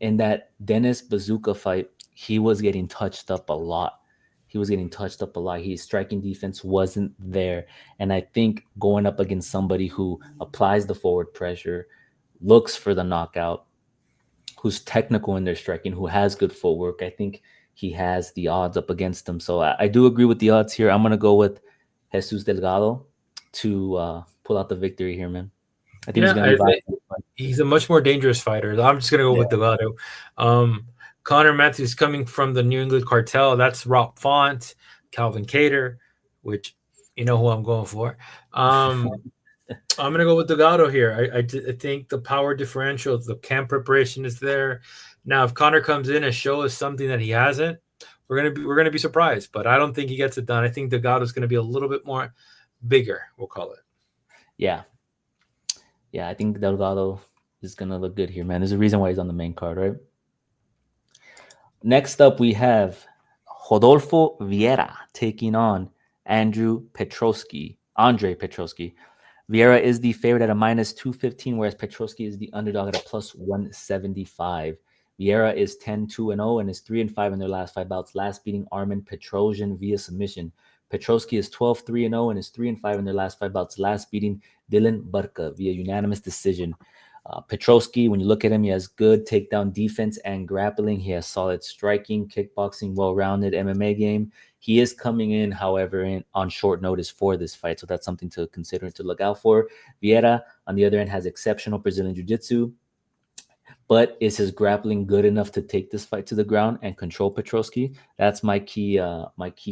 Speaker 1: in that Dennis Bazooka fight, he was getting touched up a lot. His striking defense wasn't there. And I think going up against somebody who applies the forward pressure, looks for the knockout, who's technical in their striking, who has good footwork, I think he has the odds up against him. So I do agree with the odds here. I'm going to go with Jesus Delgado to pull out the victory here, man. I think he's
Speaker 2: Yeah,
Speaker 1: going to be violent.
Speaker 2: he's a much more dangerous fighter. I'm just gonna go with Delgado. Connor Matthews coming from the New England Cartel. That's Rob Font, Calvin Cater, which you know who I'm going for. I'm gonna go with Delgado here. I think the power differential, the camp preparation is there. Now, if Connor comes in and shows something that he hasn't, we're gonna be surprised. But I don't think he gets it done. I think Delgado is gonna be a little bit more bigger. We'll call it.
Speaker 1: Yeah. Yeah, I think Delgado is going to look good here, man. There's a reason why he's on the main card, right? Next up, we have Rodolfo Viera taking on Andre Petroski. Viera is the favorite at a minus 215, whereas Petroski is the underdog at a plus 175. Viera is 10-2-0 and is 3-5 in their last 5 bouts, last beating Armen Petrosian via submission. Petroski is 12-3-0 and is 3-5 in their last 5 bouts, last beating Dylan Budka via unanimous decision. Petroski, when you look at him, he has good takedown defense and grappling. He has solid striking, kickboxing, well-rounded MMA game. He is coming in, however, on short notice for this fight, so that's something to consider and to look out for. Viera, on the other end, has exceptional Brazilian jiu-jitsu, but is his grappling good enough to take this fight to the ground and control Petroski? That's my key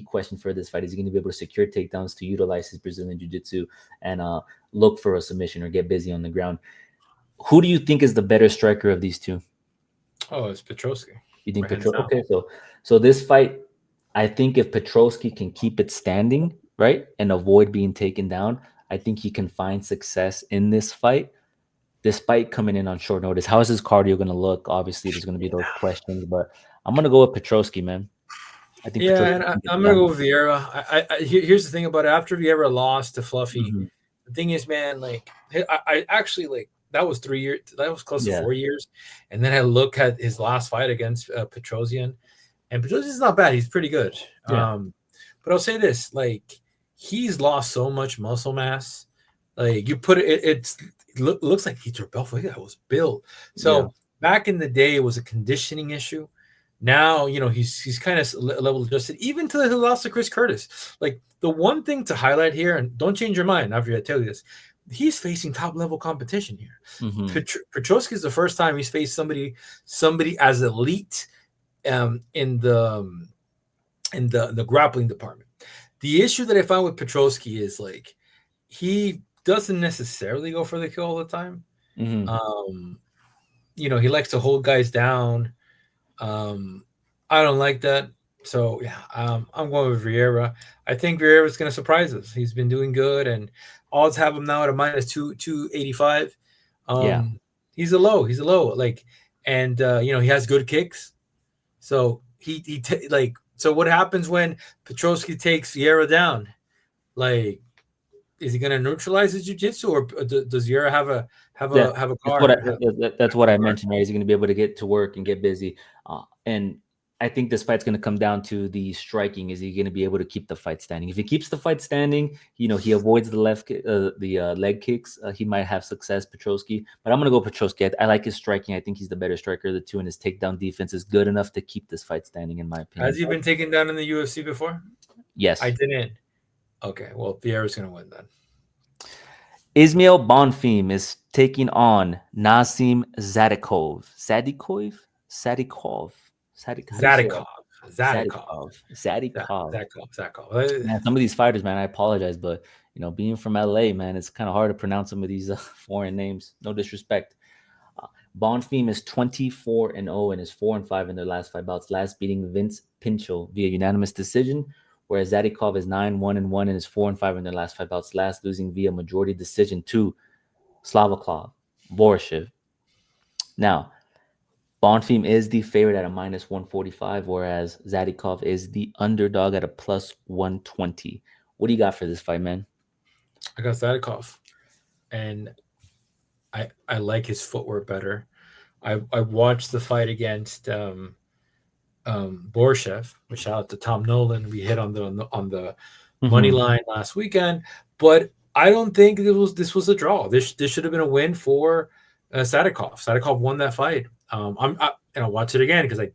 Speaker 1: question for this fight. Is he going to be able to secure takedowns to utilize his Brazilian jiu-jitsu and look for a submission or get busy on the ground? Who do you think is the better striker of these two?
Speaker 2: Oh, it's Petroski.
Speaker 1: You think Petroski? Okay, so this fight, I think if Petroski can keep it standing, right, and avoid being taken down, I think he can find success in this fight, despite coming in on short notice. How is his cardio going to look? Obviously, there's going to be those questions, but I'm going to go with Petroski, man.
Speaker 2: I think and I'm going to go with Viera. Here's the thing about it. After Viera lost to Fluffy, the thing is, man, like I actually like that was 3 years. That was close to 4 years. And then I look at his last fight against Petrosian, and Petrosian's not bad. He's pretty good. Yeah. But I'll say this, like he's lost so much muscle mass. Like you put it looks like Vitor Belfort was built. So back in the day, it was a conditioning issue. Now, he's kind of level adjusted, even to the loss of Chris Curtis. Like the one thing to highlight here, and don't change your mind after I tell you this, he's facing top level competition here. Petroski is the first time he's faced somebody as elite in the grappling department. The issue that I found with Petroski is like he doesn't necessarily go for the kill all the time. He likes to hold guys down. I don't like that. So yeah, I'm going with Viera. I think Viera is going to surprise us. He's been doing good, and odds have him now at a minus 285. He's a low. Like, and he has good kicks. So so what happens when Petroski takes Viera down? Like, is he going to neutralize his jiu-jitsu, or does Viera have a card?
Speaker 1: That's what I mentioned, right? Is he going to be able to get to work and get busy? And I think this fight's going to come down to the striking. Is he going to be able to keep the fight standing? If he keeps the fight standing, he avoids the leg kicks. He might have success, Petroski. But I'm going to go Petroski. I like his striking. I think he's the better striker of the two, and his takedown defense is good enough to keep this fight standing, in my opinion.
Speaker 2: Has he been taken down in the UFC before?
Speaker 1: Yes.
Speaker 2: I didn't. Okay, well, Viera's going to win then.
Speaker 1: Ismail Bonfim is taking on Nazim Sadykhov. Sadykhov. Man, some of these fighters, man, I apologize, but being from LA, man, it's kind of hard to pronounce some of these foreign names. No disrespect. Bonfim is 24-0 and is 4-5 in their last 5 bouts, last beating Vince Pinchot via unanimous decision, whereas Sadykhov is 9-1-1 and is 4-5 in their last 5 bouts, last losing via majority decision to Slavokrav Voroshev. Now, Bonfim is the favorite at a minus 145, whereas Sadykhov is the underdog at a plus 120. What do you got for this fight, man?
Speaker 2: I got Sadykhov, and I like his footwork better. I watched the fight against Borshev, which shout out to Tom Nolan. We hit on the money
Speaker 1: Mm-hmm.
Speaker 2: line last weekend, but I don't think this was a draw. This should have been a win for Sadykhov. Sadykhov won that fight. And I'll watch it again because I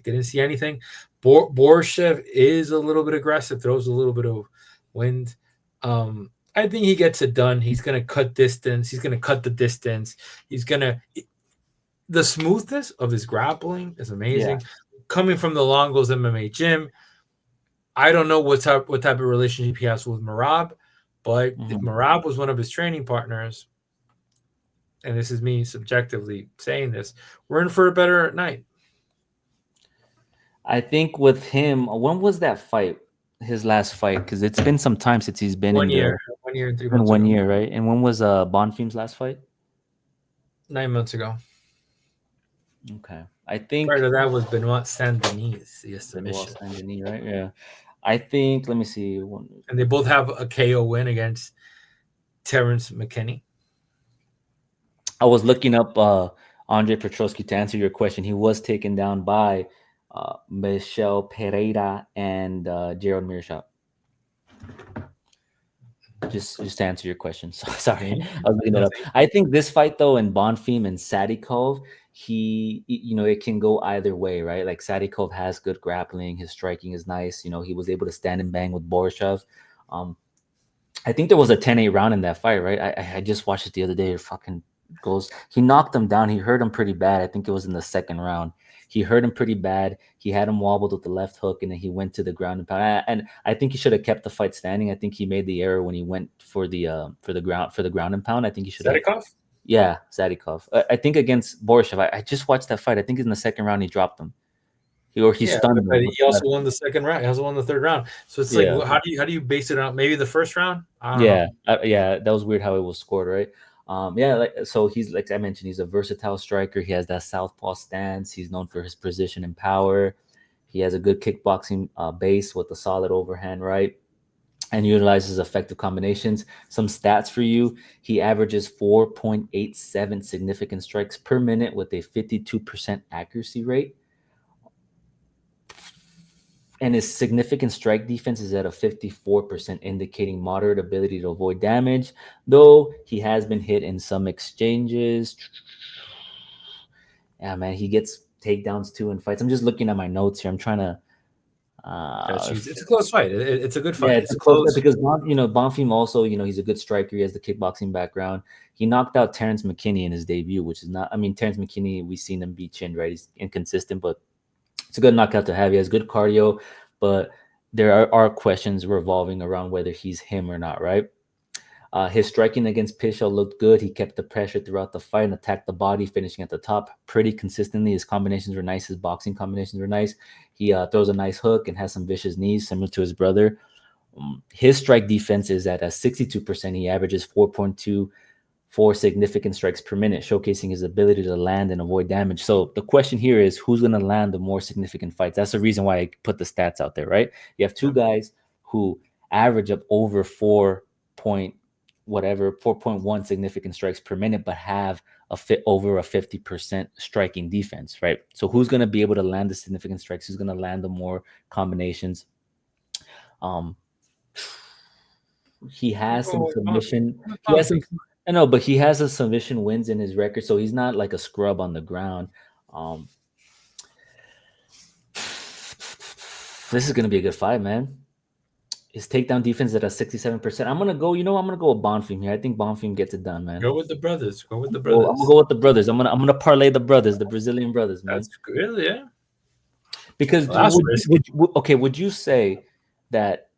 Speaker 2: didn't see anything. Borshev is a little bit aggressive, throws a little bit of wind. I think he gets it done. He's gonna cut distance. He's gonna cut the distance. He's gonna the smoothness of his grappling is
Speaker 1: Yeah.
Speaker 2: amazing. Coming from the Longos MMA gym, I don't know what type of relationship he has with Marab, but if
Speaker 1: Mm-hmm.
Speaker 2: Marab was one of his training partners, and this is me subjectively saying this, we're in for a better night.
Speaker 1: I think with him, when was that fight? His last fight? Because it's been some time since he's been
Speaker 2: One
Speaker 1: in the.
Speaker 2: year, 1 year and three
Speaker 1: It's been
Speaker 2: months
Speaker 1: one
Speaker 2: ago,
Speaker 1: year, right? And when was Bonfim's last fight?
Speaker 2: 9 months ago.
Speaker 1: Okay, I
Speaker 2: Prior
Speaker 1: think
Speaker 2: to that was Benoit Saint Denis, the
Speaker 1: Benoit
Speaker 2: submission,
Speaker 1: Saint-Denis, right? Yeah, I think. Let me see.
Speaker 2: and they both have a KO win against Terrence McKinney.
Speaker 1: I was looking up Andre Petroski to answer your question. He was taken down by Michel Pereira and Gerald Mearshot. Just to answer your question. So sorry,
Speaker 2: Thank
Speaker 1: I was looking
Speaker 2: no,
Speaker 1: that up.
Speaker 2: thank
Speaker 1: I think this fight though in Bonfim and Sadykhov, it can go either way, right? Like Sadykhov has good grappling, his striking is nice. He was able to stand and bang with Borishev. Um, I think there was a 10-8 round in that fight, right? I just watched it the other day. It fucking goes. He knocked him down. He hurt him pretty bad. I think it was in the second round. He hurt him pretty bad. He had him wobbled with the left hook, and then he went to the ground and pound. And I think he should have kept the fight standing. I think he made the error when he went for the ground and pound. I think he should have.
Speaker 2: Sadikov?
Speaker 1: Yeah, Sadykhov. I think against Borishev. I just watched that fight. I think in the second round he dropped him. He
Speaker 2: Yeah,
Speaker 1: stunned
Speaker 2: but
Speaker 1: him with
Speaker 2: he
Speaker 1: the
Speaker 2: also
Speaker 1: left.
Speaker 2: won the second round. He also won the third round. So it's like,
Speaker 1: Yeah.
Speaker 2: how do you base it on? Maybe the first round? I don't know.
Speaker 1: Yeah, that was weird how it was scored, right? Yeah, so he's like I mentioned, he's a versatile striker. He has that southpaw stance. He's known for his precision and power. He has a good kickboxing base with a solid overhand, right? And utilizes effective combinations. Some stats for you: he averages 4.87 significant strikes per minute with a 52% accuracy rate. And his significant strike defense is at a 54%, indicating moderate ability to avoid damage, though he has been hit in some exchanges. Yeah, man, he gets takedowns too in fights. I'm just looking at my notes here. I'm trying to.
Speaker 2: It's a close fight. It's a good
Speaker 1: Yeah,
Speaker 2: fight.
Speaker 1: it's
Speaker 2: It's
Speaker 1: a close fight
Speaker 2: close.
Speaker 1: because Bonfim also, he's a good striker. He has the kickboxing background. He knocked out Terrence McKinney in his debut, which is not. I mean, Terrence McKinney, we've seen him be chinned, right? He's inconsistent, but it's a good knockout to have. He has good cardio, but there are questions revolving around whether he's him or not, right? His striking against Pichel looked good. He kept the pressure throughout the fight and attacked the body, finishing at the top pretty consistently. His combinations were nice. His boxing combinations were nice. He throws a nice hook and has some vicious knees, similar to his brother. His strike defense is at a 62%. He averages 4.24 significant strikes per minute, showcasing his ability to land and avoid damage. So the question here is who's going to land the more significant fights? That's the reason why I put the stats out there, right? You have two guys who average up over 4.1 significant strikes per minute, but have over a 50% striking defense, right? So who's going to be able to land the significant strikes? Who's going to land the more combinations? Um, he has some submission. He has some.
Speaker 2: Bonfim.
Speaker 1: I know, but he has a submission wins in his record, so he's not like a scrub on the ground. Um, this is gonna be a good fight, man. His takedown defense is at a 67%. I'm gonna go. I'm gonna go with Bonfim here. I think Bonfim gets it done, man.
Speaker 2: Go with the brothers. Go with the
Speaker 1: I'm gonna
Speaker 2: brothers.
Speaker 1: go with the brothers. I'm gonna parlay the brothers, the Brazilian brothers, man.
Speaker 2: That's good. Yeah.
Speaker 1: Because
Speaker 2: Well, that's risky.
Speaker 1: would you say that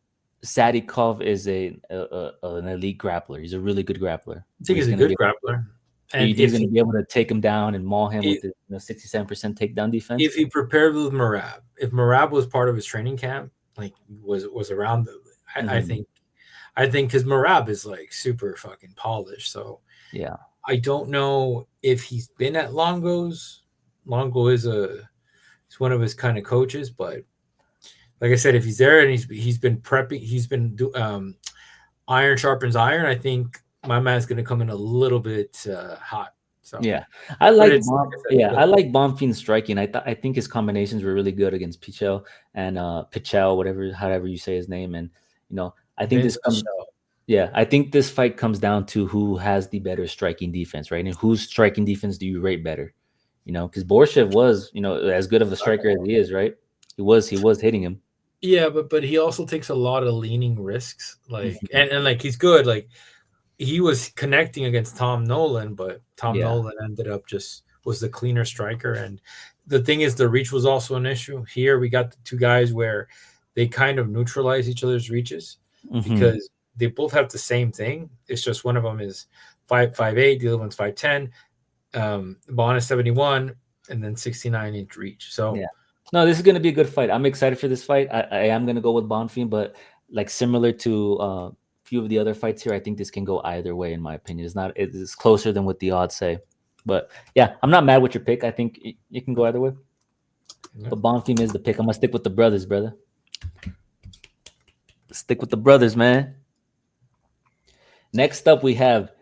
Speaker 1: Sadykhov is an elite grappler? He's a really good grappler.
Speaker 2: I think
Speaker 1: Where
Speaker 2: he's
Speaker 1: he's
Speaker 2: a
Speaker 1: gonna
Speaker 2: good
Speaker 1: be
Speaker 2: grappler.
Speaker 1: You
Speaker 2: And
Speaker 1: think he's going to be able to take him down and maul him with
Speaker 2: if
Speaker 1: the 67% takedown defense?
Speaker 2: if he prepared with Marab, if Marab was part of his training camp, like was around, I
Speaker 1: Mhm.
Speaker 2: think, because Marab is like super fucking polished. So
Speaker 1: Yeah.
Speaker 2: I don't know if he's been at Longo's. Longo is he's one of his kind of coaches, but like I said, if he's there and he's been prepping, iron sharpens iron. I think my man's going to come in a little bit hot. So,
Speaker 1: Yeah, I
Speaker 2: but
Speaker 1: like
Speaker 2: it's like I
Speaker 1: Bomb.
Speaker 2: said,
Speaker 1: Yeah,
Speaker 2: good.
Speaker 1: I like Bonfim's striking. I think his combinations were really good against Pichel and Pichel, whatever, however you say his name. And I think
Speaker 2: Vince
Speaker 1: this comes.
Speaker 2: Pichel.
Speaker 1: Yeah, I think this fight comes down to who has the better striking defense, right? And whose striking defense do you rate better? Because Borshev was, as good of a striker as he is, right? He was hitting him.
Speaker 2: Yeah, but he also takes a lot of leaning risks, like
Speaker 1: Mhm.
Speaker 2: and like he's good. Like he was connecting against Tom Nolan, but Tom
Speaker 1: Yeah.
Speaker 2: Nolan ended up just was the cleaner striker. And the thing is, the reach was also an issue. Here we got the two guys where they kind of neutralize each other's reaches
Speaker 1: Hmm.
Speaker 2: because they both have the same thing. It's just one of them is 5'8", the other one's 5'10". Bond is 71, and then 69-inch reach. So
Speaker 1: Yeah. No, this is gonna be a good fight. I'm excited for this fight. I am gonna go with Bonfim, but like similar to a few of the other fights here, I think this can go either way, in my opinion. It's closer than what the odds say. But yeah, I'm not mad with your pick. I think it can go either way.
Speaker 2: yeah.
Speaker 1: But Bonfim is the pick. I'm gonna stick with the brothers, brother. Stick with the brothers, man. Next up, we have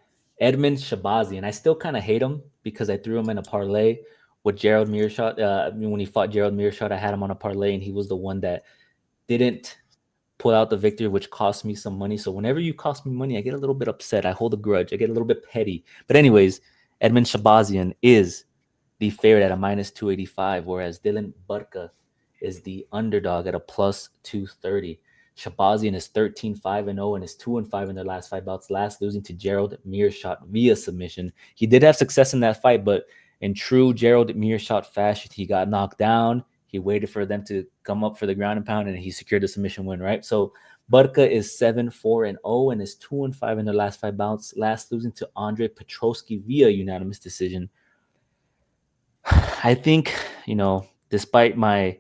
Speaker 1: Edmund Shahbazyan. I still kind of hate him because I threw him in a parlay with Gerald Mearshot. When he fought Gerald Mearshot, I had him on a parlay, and he was the one that didn't pull out the victory, which cost me some money. So whenever you cost me money, I get a little bit upset. I hold a grudge. I get a little bit petty. But anyways, Edmund Shahbazyan is the favorite at a minus 285, whereas Dylan Budka is the underdog at a plus 230. Shahbazyan is 13-5-0 and is 2-5 in their last five bouts, last losing to Gerald Mearshot via submission. He did have success in that fight, but in true Gerald Mearshot fashion, he got knocked down. He waited for them to come up for the ground and pound, and he secured the submission win, right? So Budka is 7-4-0 and is 2-5 in their last five bouts, last losing to Andre Petroski via unanimous decision. I think, despite my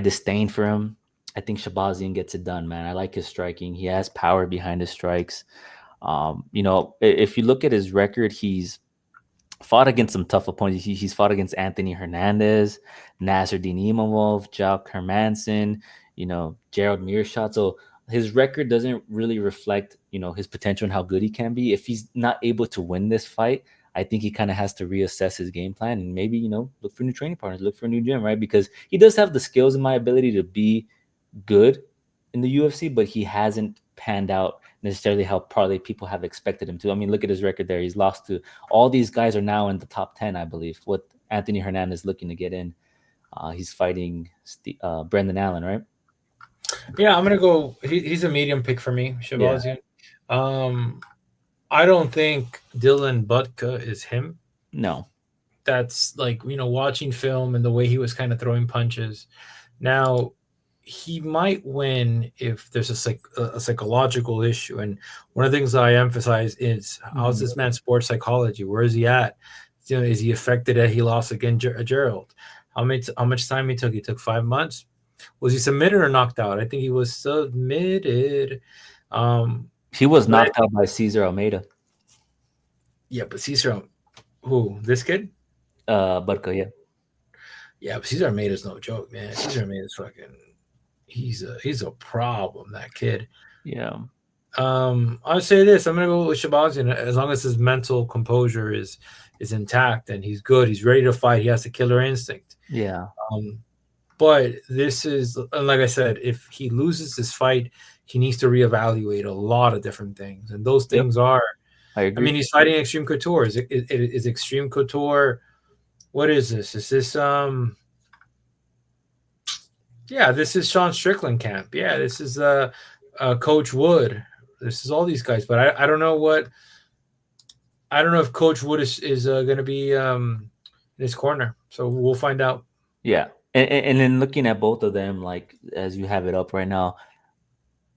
Speaker 1: disdain for him, I think Shahbazyan gets it done, man. I like his striking. He has power behind his strikes. If you look at his record, he's fought against some tough opponents. He's fought against Anthony Hernandez, Nasruddin Imavov, Jack Hermanson, Gerald Mearshot. So his record doesn't really reflect, his potential and how good he can be. If he's not able to win this fight, I think he kind of has to reassess his game plan and maybe, look for new training partners, look for a new gym, right? Because he does have the skills and my ability to be good in the UFC, but he hasn't panned out necessarily how probably people have expected him to. I mean, look at his record there. He's lost to all these guys are now in the top 10, I believe, with Anthony Hernandez looking to get in. He's fighting Brendan Allen, right?
Speaker 2: Yeah, I'm gonna go. He's a medium pick for me,
Speaker 1: Yeah.
Speaker 2: Shahbazyan. Um, I don't think Dylan Butka is him.
Speaker 1: No.
Speaker 2: That's like watching film and the way he was kind of throwing punches. Now he might win if there's a psychological issue. And one of the things I emphasize is how's
Speaker 1: Mhm.
Speaker 2: this man's sports psychology? Where is he at? Is he affected that he lost against Gerald? How much time he took? He took 5 months. Was he submitted or knocked out? I think he was submitted. Um,
Speaker 1: He was
Speaker 2: but
Speaker 1: knocked out by Cesar Almeida.
Speaker 2: yeah, but Cesar, who this kid?
Speaker 1: But yeah.
Speaker 2: Yeah, but Cesar Almeida's no joke, man. Cesar Almeida's fucking. He's a problem. That kid.
Speaker 1: Yeah.
Speaker 2: I'll say this. I'm gonna go with Shahbazyan as long as his mental composure is intact and he's good. He's ready to fight. He has a killer instinct.
Speaker 1: Yeah.
Speaker 2: Um, but this is like I said, if he loses this fight, he needs to reevaluate a lot of different things, and those
Speaker 1: Yep.
Speaker 2: things are.
Speaker 1: I
Speaker 2: I mean,
Speaker 1: agree.
Speaker 2: he's fighting Extreme Couture. Is Extreme Couture? What is this? Is this Yeah, this is Sean Strickland camp. Yeah, this is Coach Wood. This is all these guys, but I don't know what I don't know if Coach Wood is going to be in his corner. So we'll find out.
Speaker 1: Yeah. And then looking at both of them, like as you have it up right now,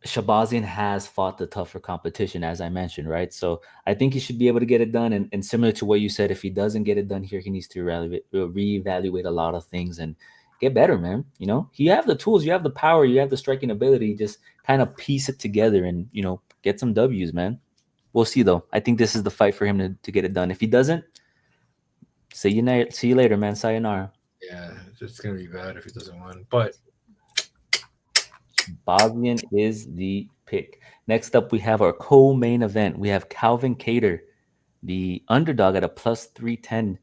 Speaker 1: Shabazian has fought the tougher competition, as I mentioned, right? So I think he should be able to get it done. And similar to what you said, if he doesn't get it done here, he needs to reevaluate a lot of things and get better, man. You have the tools, you have the power, you have the striking ability. Just kind of piece it together and, get some W's, man. we'll see though. I think this is the fight for him to get it done. If he doesn't, see you later, man. Sayonara.
Speaker 2: Yeah, it's gonna be bad if he doesn't win. But
Speaker 1: Bosnian is the pick. Next up, we have our co-main event. We have Calvin Kattar, the underdog at a plus 310,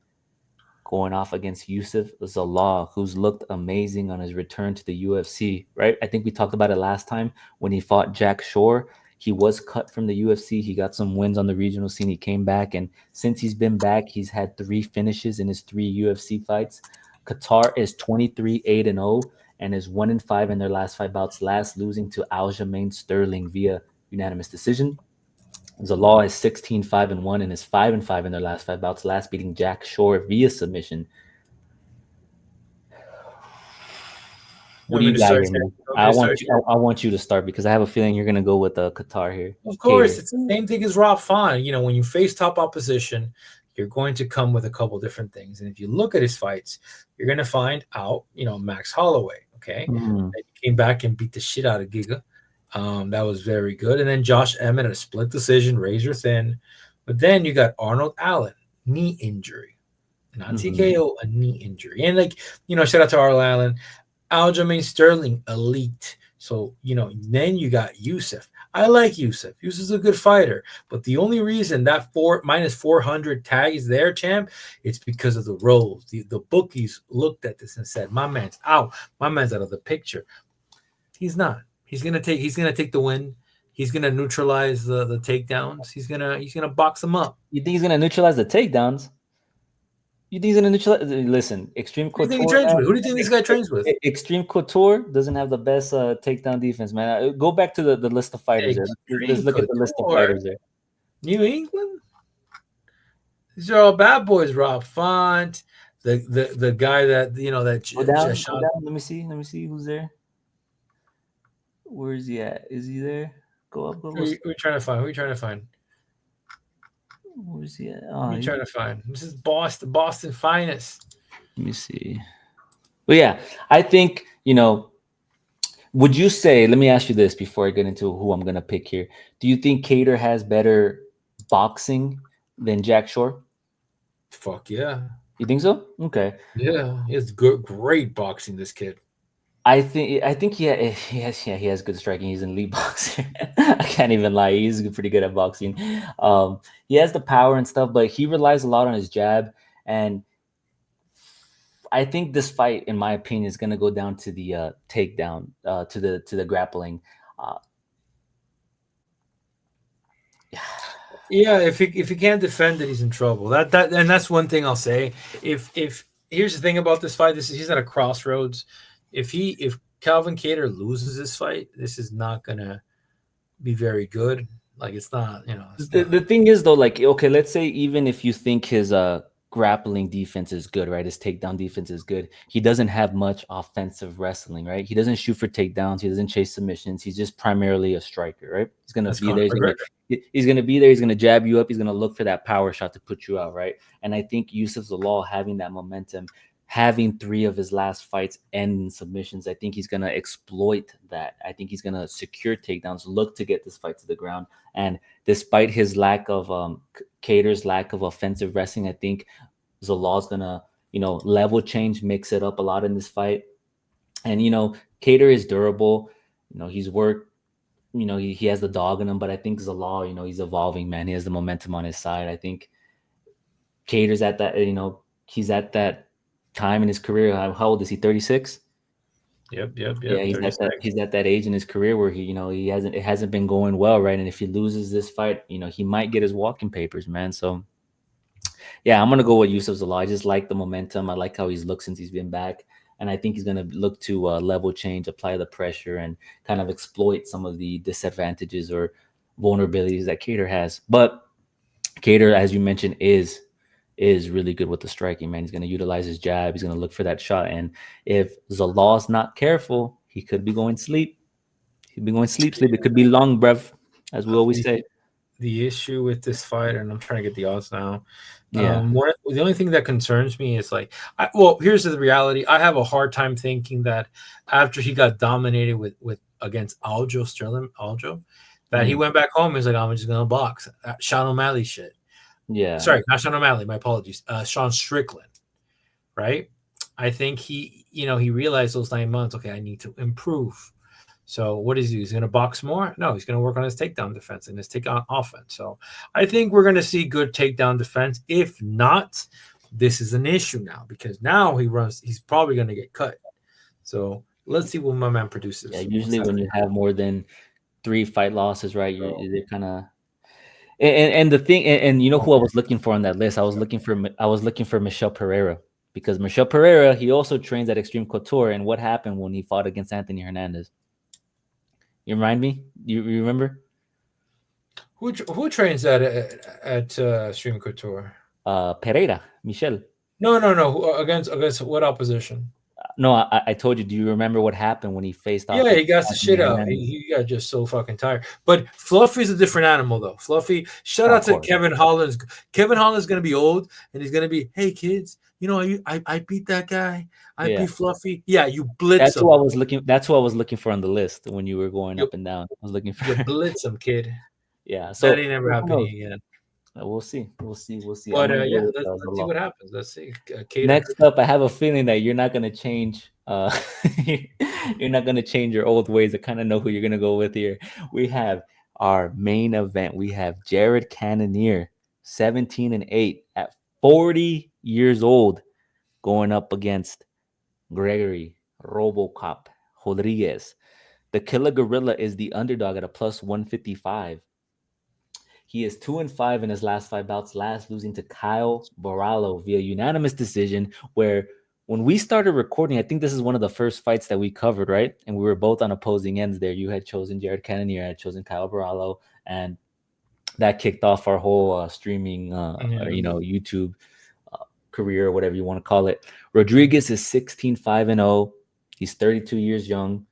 Speaker 1: going off against Yusuf Zalal, who's looked amazing on his return to the UFC, right? I think we talked about it last time when he fought Jack Shore. He was cut from the UFC. He got some wins on the regional scene. He came back, and since he's been back, he's had 3 finishes in his 3 UFC fights. Kattar is 23-8-0 and is 1-5 in their last 5 bouts, last losing to Aljamain Sterling via unanimous decision. Zalal is 16-5-1 and is 5-5 in their last 5 bouts, last beating Jack Shore via submission. What do you got here, man? I want you to start because I have a feeling you're gonna go with Kattar here.
Speaker 2: Of course, it's the same thing as Rob Font. You know, when you face top opposition, you're going to come with a couple different things. And if you look at his fights, you're going to find out, Max Holloway, okay? He came back and beat the shit out of Giga. That was very good. And then Josh Emmett, a split decision, razor thin. But then you got Arnold Allen, knee injury. Not TKO, a knee injury. And, shout out to Arnold Allen. Aljamain Sterling, elite. So, then you got Yusuf. I like Yusuf. Yusuf's a good fighter. But the only reason that minus 400 tag is there, champ, it's because of the rolls. The bookies looked at this and said, my man's out. My man's out of the picture. He's not. He's gonna take the win. He's gonna neutralize the takedowns. He's gonna box them up.
Speaker 1: You think he's gonna neutralize the takedowns? You think he's gonna neutralize? Listen, Extreme Couture.
Speaker 2: Who do you think this guy trains with?
Speaker 1: Extreme Couture doesn't have the best takedown defense, man. Go back to the list of fighters. Let's look at the list of fighters there.
Speaker 2: New England. These are all bad boys. Rob Font, the guy that
Speaker 1: Go down. Let me see who's there. Where is he at? Is he there? Go up.
Speaker 2: Who are you trying to find?
Speaker 1: Where's he at?
Speaker 2: What are you trying to find? This is Boston finest.
Speaker 1: Let me see. Well, yeah, I think, would you say, let me ask you this before I get into who I'm going to pick here. Do you think Kattar has better boxing than Jack Shore?
Speaker 2: Fuck yeah.
Speaker 1: You think so? Okay.
Speaker 2: Yeah, he has great boxing, this kid.
Speaker 1: I think he has good striking. He's an elite boxer. I can't even lie. He's pretty good at boxing. He has the power and stuff, but he relies a lot on his jab. And I think this fight, in my opinion, is going to go down to the takedown, to the grappling.
Speaker 2: Yeah, if he can't defend it, he's in trouble. And that's one thing I'll say. If here's the thing about this fight, he's at a crossroads. If Calvin Kattar loses this fight, this is not gonna be very good. It's not,
Speaker 1: The thing is though, okay, let's say even if you think his grappling defense is good, right? His takedown defense is good. He doesn't have much offensive wrestling, right? He doesn't shoot for takedowns. He doesn't chase submissions. He's just primarily a striker, right? He's gonna be there. He's gonna be there. He's gonna jab you up. He's gonna look for that power shot to put you out, right? And I think Yusuf Zalal having that momentum, having 3 of his last fights end in submissions, I think he's going to exploit that. I think he's going to secure takedowns, look to get this fight to the ground. And despite his lack of Kattar's lack of offensive wrestling, I think Zalal's going to, level change, mix it up a lot in this fight. And, Kattar is durable. He's worked, he has the dog in him, but I think Zalal, he's evolving, man. He has the momentum on his side. I think Kattar's at that, he's at that time in his career. How old is he? 36.
Speaker 2: Yep.
Speaker 1: Yeah, he's at that age in his career where it hasn't been going well, right? And if he loses this fight, he might get his walking papers, man. So yeah, I'm gonna go with Yusuf Zalal. I just like the momentum. I like how he's looked since he's been back, and I think he's gonna look to level change, apply the pressure, and kind of exploit some of the disadvantages or vulnerabilities that Kattar has. But Kattar, as you mentioned, is really good with the striking, man. He's going to utilize his jab. He's going to look for that shot. And if Zalal's not careful, he could be going sleep. He'd be going sleep. It could be long, bruv, as we always say.
Speaker 2: The issue with this fight, and I'm trying to get the odds now.
Speaker 1: Yeah.
Speaker 2: The only thing that concerns me is here's the reality. I have a hard time thinking that after he got dominated with against Sterling, that he went back home. He's like, I'm just gonna box. Sean O'Malley shit.
Speaker 1: Yeah.
Speaker 2: Sorry, not Sean O'Malley. My apologies. Sean Strickland. Right. I think he realized those 9 months. Okay, I need to improve. So what is he? He's going to box more? No, he's going to work on his takedown defense and his takedown offense. So I think we're going to see good takedown defense. If not, this is an issue now because now he's probably going to get cut. So let's see what my man produces.
Speaker 1: Yeah, usually when you have more than 3 fight losses, right, they're kind of and the thing and you know who I was looking for on that list? I was looking for Michel Pereira because Michel Pereira, he also trains at Extreme Couture. And what happened when he fought against Anthony Hernandez? You remind me? You remember?
Speaker 2: Who trains that at Extreme Couture?
Speaker 1: Pereira, Michel.
Speaker 2: No. Against what opposition?
Speaker 1: No, I told you. Do you remember what happened when he faced off?
Speaker 2: Yeah, he got the shit out. He got just so fucking tired. But Fluffy's a different animal, though. Fluffy, shout out to Kevin Holland. Kevin Holland's going to be old, and he's going to be, hey, kids, I beat that guy. I beat Fluffy. Yeah, you blitz
Speaker 1: That's
Speaker 2: him.
Speaker 1: who I was looking. That's who I was looking for on the list when you were going up and down. I was looking for
Speaker 2: you blitz him, kid.
Speaker 1: Yeah, so
Speaker 2: that ain't never happening again.
Speaker 1: We'll see. We'll see.
Speaker 2: But let's see what happens. Let's see.
Speaker 1: Next up, I have a feeling that you're not gonna change. You're not gonna change your old ways. I kind of know who you're gonna go with here. We have our main event. We have Jared Cannonier, 17-8 at 40 years old, going up against Gregory RoboCop Rodrigues. The Killer Gorilla is the underdog at a plus 155. He is 2-5 in his last 5 bouts, last losing to Kyle Barallo via unanimous decision, where when we started recording, I think this is one of the first fights that we covered, right? And we were both on opposing ends there. You had chosen Jared Cannonier, I had chosen Kyle Barallo, and that kicked off our whole streaming, YouTube career, or whatever you want to call it. Rodrigues is 16-5-0. He's 32 years young.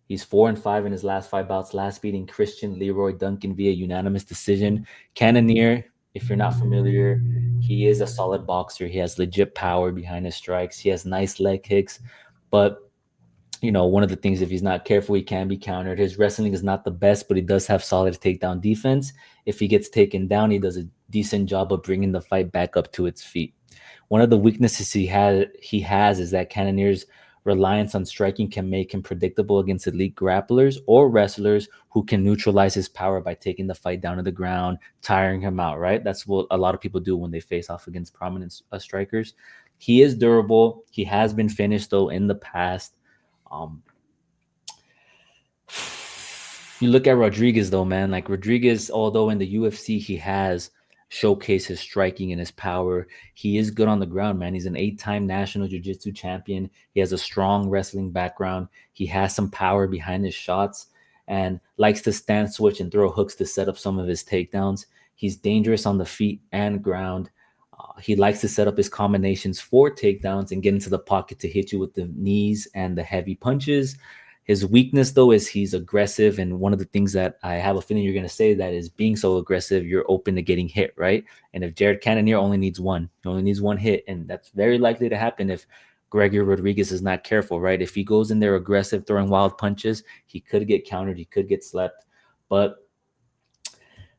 Speaker 1: He's 4-5 in his last 5 bouts, last beating Christian Leroy Duncan via unanimous decision. Cannonier, if you're not familiar, he is a solid boxer. He has legit power behind his strikes. He has nice leg kicks. But, one of the things, if he's not careful, he can be countered. His wrestling is not the best, but he does have solid takedown defense. If he gets taken down, he does a decent job of bringing the fight back up to its feet. One of the weaknesses he has is that Cannonier's reliance on striking can make him predictable against elite grapplers or wrestlers who can neutralize his power by taking the fight down to the ground, tiring him out, right? That's what a lot of people do when they face off against prominent strikers. He is durable. He has been finished, though, in the past. You look at Rodrigues, though, man. Like Rodrigues, although in the UFC he has showcase his striking and his power, he is good on the ground, man. He's an 8-time national jiu-jitsu champion. He has a strong wrestling background. He has some power behind his shots and likes to stand switch and throw hooks to set up some of his takedowns. He's dangerous on the feet and ground. He likes to set up his combinations for takedowns and get into the pocket to hit you with the knees and the heavy punches. His weakness, though, is he's aggressive. And one of the things that I have a feeling you're going to say that is being so aggressive, you're open to getting hit, right? And if Jared Cannonier only needs one hit, and that's very likely to happen if Gregory Rodrigues is not careful, right? If he goes in there aggressive, throwing wild punches, he could get countered, he could get slept. But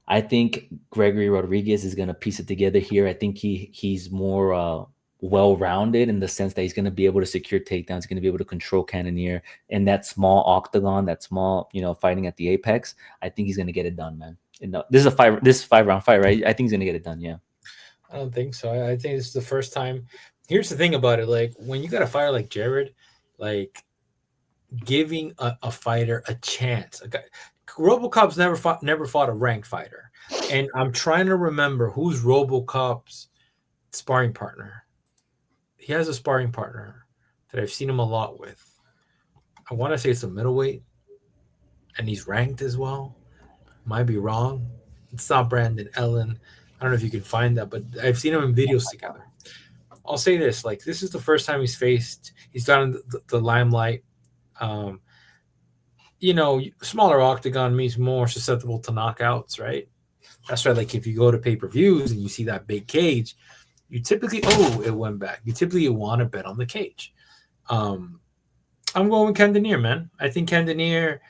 Speaker 1: I think Gregory Rodrigues is going to piece it together here. I think he's more well-rounded in the sense that he's going to be able to secure takedowns, he's going to be able to control Cannonier in that small octagon, that small, fighting at the apex. I think he's going to get it done, man. This is a 5-round fight, right? I think he's going to get it done, yeah.
Speaker 2: I don't think so. I think this is the first time. Here's the thing about it. Like, when you got a fighter like Jared, like, giving a fighter a chance. RoboCop's never fought a ranked fighter. And I'm trying to remember who's RoboCop's sparring partner. He has a sparring partner that I've seen him a lot with. I want to say it's a middleweight, and he's ranked as well. Might be wrong. It's not Brandon Ellen. I don't know if you can find that, but I've seen him in videos together. I'll say this: like, this is the first time he's gotten the limelight. Smaller octagon means more susceptible to knockouts, right? That's right. Like, if you go to pay-per-views and you see that big cage, you typically, it went back. You typically want to bet on the cage. I'm going with Cannonier, man. I think Cannonier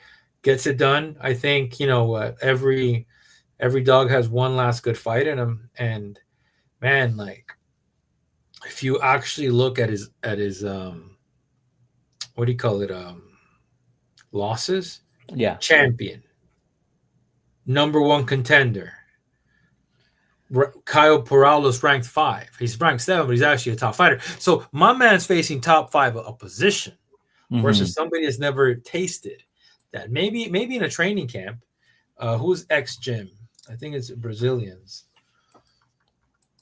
Speaker 2: gets it done. I think every dog has one last good fight in him, and man, like if you actually look at his what do you call it losses,
Speaker 1: Yeah.
Speaker 2: champion, number one contender. Kyle Peralta's ranked 5. He's ranked 7, but he's actually a top fighter. So my man's facing top 5 opposition
Speaker 1: Mm-hmm.
Speaker 2: versus somebody that's never tasted that. Maybe in a training camp. Who's ex gym? I think it's Brazilians.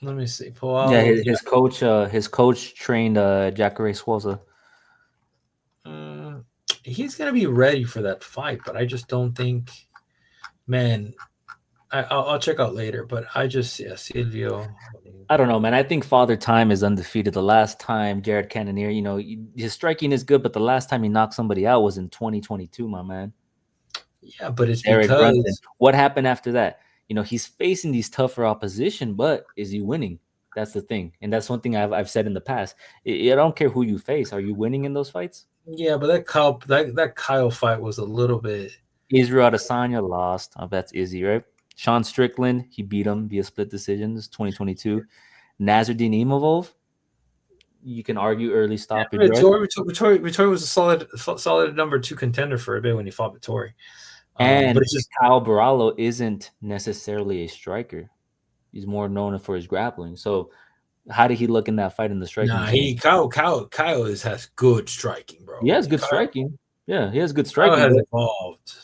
Speaker 2: Let me see.
Speaker 1: Yeah,
Speaker 2: Peralta.
Speaker 1: his coach trained Jacare Souza.
Speaker 2: Uh, he's gonna be ready for that fight, but I just don't think. Man, I'll check out later, but I just Silvio.
Speaker 1: I don't know, man. I think Father Time is undefeated. The last time Jared Cannonier, his striking is good, but the last time he knocked somebody out was in 2022, my man.
Speaker 2: Yeah, but it's
Speaker 1: Eric Brunson.
Speaker 2: because
Speaker 1: What happened after that? He's facing these tougher opposition, but is he winning? That's the thing, and that's one thing I've said in the past. I don't care who you face. Are you winning in those fights?
Speaker 2: yeah, but that Kyle fight was a little bit.
Speaker 1: Israel Adesanya lost. Oh, that's Izzy, right? Sean Strickland, he beat him via split decisions, 2022. Nazardine Imavov, you can argue early stoppage, right?
Speaker 2: Vittori was a solid number 2 contender for a bit when he fought Vittori.
Speaker 1: And
Speaker 2: But it's just
Speaker 1: Kyle Barallo isn't necessarily a striker. He's more known for his grappling. So how did he look in that fight in the striking
Speaker 2: nah.
Speaker 1: zone?
Speaker 2: Kyle has good striking, bro.
Speaker 1: He has good
Speaker 2: Kyle,
Speaker 1: striking. Yeah, he has good
Speaker 2: Kyle
Speaker 1: striking.
Speaker 2: has
Speaker 1: But
Speaker 2: evolved.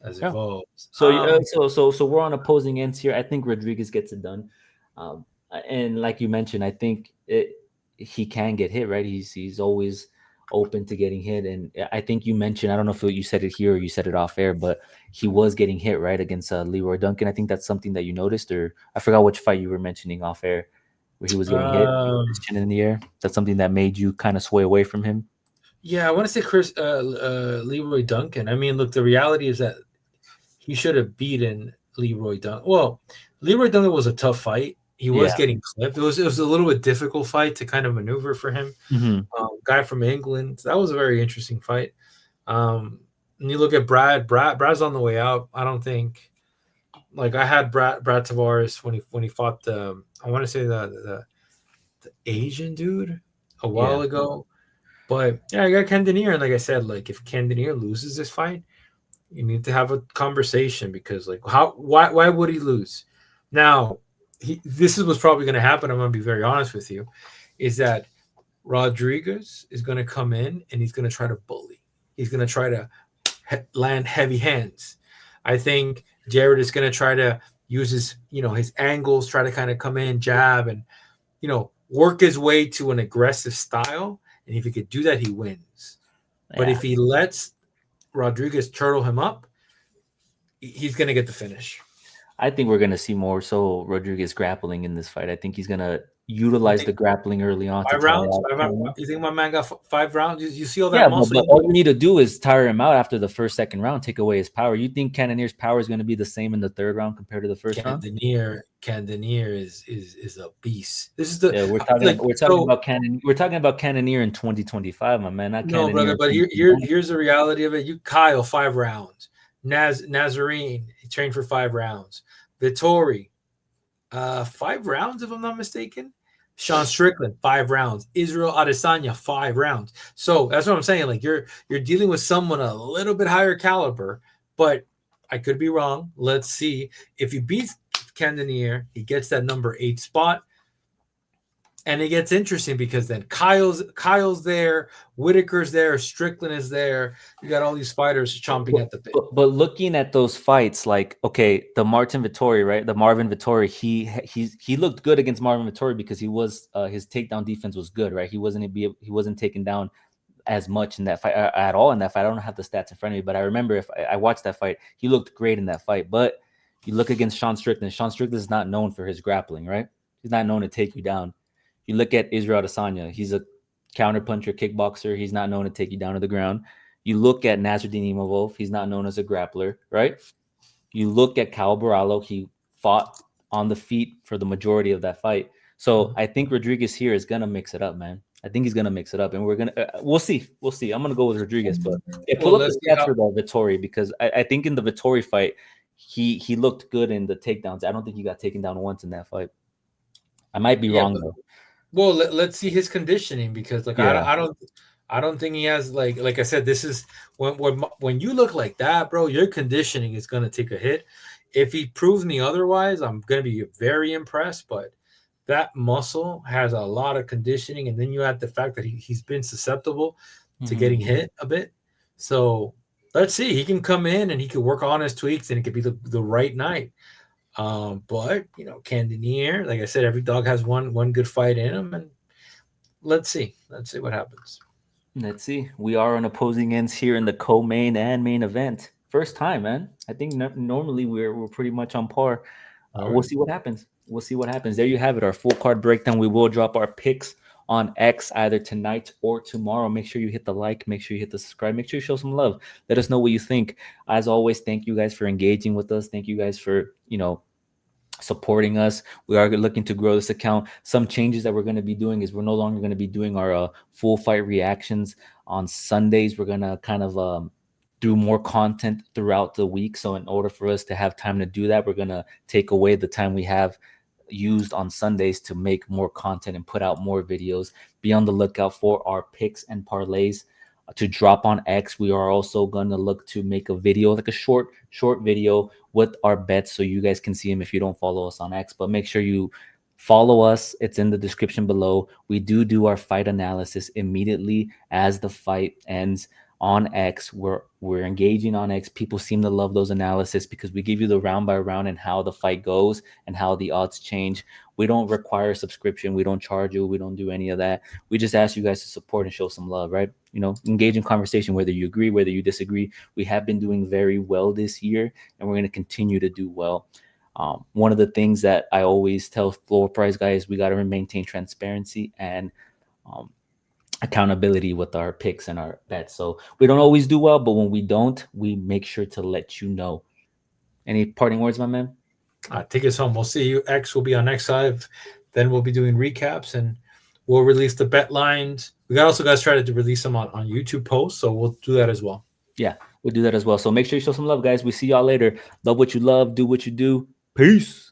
Speaker 2: Has
Speaker 1: yeah.
Speaker 2: evolved.
Speaker 1: So we're on opposing ends here. I think Rodrigues gets it done. Um, and like you mentioned, I think he can get hit, right? He's always open to getting hit. And I think you mentioned, I don't know if you said it here or you said it off air, but he was getting hit, right, against Leroy Duncan. I think that's something that you noticed, or I forgot which fight you were mentioning off air where he was getting hit, his chin in the air. That's something that made you kind of sway away from him.
Speaker 2: Yeah, I want to say Leroy Duncan. I mean, look, the reality is that he should have beaten Leroy Duncan. Well, Leroy Duncan was a tough fight. He was
Speaker 1: Yeah.
Speaker 2: getting clipped. It was a little bit difficult fight to kind of maneuver for him.
Speaker 1: Mm-hmm.
Speaker 2: Guy from England. That was a very interesting fight. And you look at Brad's on the way out. I don't think like I had Brad Tavares when he fought I want to say the Asian dude a while
Speaker 1: Yeah.
Speaker 2: ago. But yeah, I got Cannonier, and like I said, like if Cannonier loses this fight, you need to have a conversation because like why would he lose? Now, this is what's probably going to happen. I'm going to be very honest with you, is that Rodrigues is going to come in and he's going to try to bully. He's going to try to land heavy hands. I think Jared is going to try to use his angles, try to kind of come in, jab, and work his way to an aggressive style. And if he could do that, he wins. But
Speaker 1: Yeah.
Speaker 2: if he lets Rodrigues turtle him up, he's going to get the finish.
Speaker 1: I think we're going to see more so Rodriguez grappling in this fight. I think he's going to utilize the grappling early on to
Speaker 2: 5
Speaker 1: tire
Speaker 2: rounds?
Speaker 1: out.
Speaker 2: 5 rounds? You think my man got 5 rounds? You see all that
Speaker 1: Yeah,
Speaker 2: muscle?
Speaker 1: but all you need to do is tire him out after the first, second round, take away his power. You think Cannonier's power is going to be the same in the third round compared to the first round?
Speaker 2: Cannonier is a beast. This is the
Speaker 1: Yeah, we're talking about Cannonier in 2025, my man, not
Speaker 2: no,
Speaker 1: Cannonier
Speaker 2: brother.
Speaker 1: in
Speaker 2: But
Speaker 1: 2021.
Speaker 2: here's the reality of it. Kyle 5 rounds. Nazarene he trained for 5 rounds. Vittori 5 rounds if I'm not mistaken. Sean Strickland 5 rounds. Israel Adesanya 5 rounds. So that's what I'm saying. Like you're dealing with someone a little bit higher caliber, but I could be wrong. Let's see if he beats Cannonier, he gets that number 8 spot. And it gets interesting because then Kyle's there, Whitaker's there, Strickland is there. You got all these fighters chomping at the bit.
Speaker 1: But looking at those fights, like okay, the Marvin Vittori, he looked good against Marvin Vittori because he was his takedown defense was good, right? He wasn't taken down as much in that fight at all in that fight. I don't have the stats in front of me, but I remember if I watched that fight, he looked great in that fight. But you look against Sean Strickland. Sean Strickland is not known for his grappling, right? He's not known to take you down. You look at Israel Adesanya. He's a counterpuncher, kickboxer. He's not known to take you down to the ground. You look at Nasruddin Imavov. He's not known as a grappler, right? You look at Kyle Barallo. He fought on the feet for the majority of that fight. So I think Rodriguez here is going to mix it up, man. I think he's gonna mix it up, and we're gonna we'll see, we'll see. I'm gonna go with Rodriguez, but yeah,
Speaker 2: Well,
Speaker 1: pull up
Speaker 2: let's
Speaker 1: the
Speaker 2: see
Speaker 1: stats
Speaker 2: how.
Speaker 1: for the Vittori because I think in the Vittori fight, he looked good in the takedowns. I don't think he got taken down once in that fight. I might be
Speaker 2: Yeah,
Speaker 1: wrong
Speaker 2: but
Speaker 1: though.
Speaker 2: well, let's see his conditioning because like
Speaker 1: Yeah.
Speaker 2: I don't think he has like I said, this is when you look like that, bro, your conditioning is gonna take a hit. If he proves me otherwise, I'm gonna be very impressed. But that muscle has a lot of conditioning, and then you add the fact that he's been susceptible to
Speaker 1: Hmm.
Speaker 2: getting hit a bit. So let's see. He can come in and he can work on his tweaks, and it could be the right night. But you know, Cannonier, like I said, every dog has one good fight in him, and let's see. Let's see what happens.
Speaker 1: Let's see. We are on opposing ends here in the co-main and main event. First time, man. I think normally we're pretty much on par.
Speaker 2: All
Speaker 1: We'll
Speaker 2: right.
Speaker 1: see what happens. We'll see what happens. There you have it. Our full card breakdown. We will drop our picks on X either tonight or tomorrow. Make sure you hit the like. Make sure you hit the subscribe. Make sure you show some love. Let us know what you think. As always, thank you guys for engaging with us. Thank you guys for supporting us. We are looking to grow this account. Some changes that we're going to be doing is we're no longer going to be doing our full fight reactions on Sundays. We're going to kind of do more content throughout the week. So in order for us to have time to do that, we're going to take away the time we have used on Sundays to make more content and put out more videos. Be on the lookout for our picks and parlays to drop on X. We are also going to look to make a video, like a short video with our bets so you guys can see them if you don't follow us on X. But make sure you follow us. It's in the description below. We do our fight analysis immediately as the fight ends on X. We're engaging on X. People seem to love those analysis because we give you the round by round and how the fight goes and how the odds change. We don't require a subscription. We don't charge you. We don't do any of that. We just ask you guys to support and show some love, right? Engage in conversation, whether you agree, whether you disagree. We have been doing very well this year, and we're going to continue to do well. One of the things that I always tell floor price guys, we got to maintain transparency and um, accountability with our picks and our bets. So we don't always do well, but when we don't, we make sure to let you know. Any parting words, my man?
Speaker 2: Take us home. We'll see you. X will be on X Live. Then we'll be doing recaps and we'll release the bet lines. We got also guys try to release them on YouTube posts, so we'll do that as well.
Speaker 1: Yeah, we'll do that as well. So make sure you show some love, guys. We see y'all later. Love what you love, do what you do. Peace.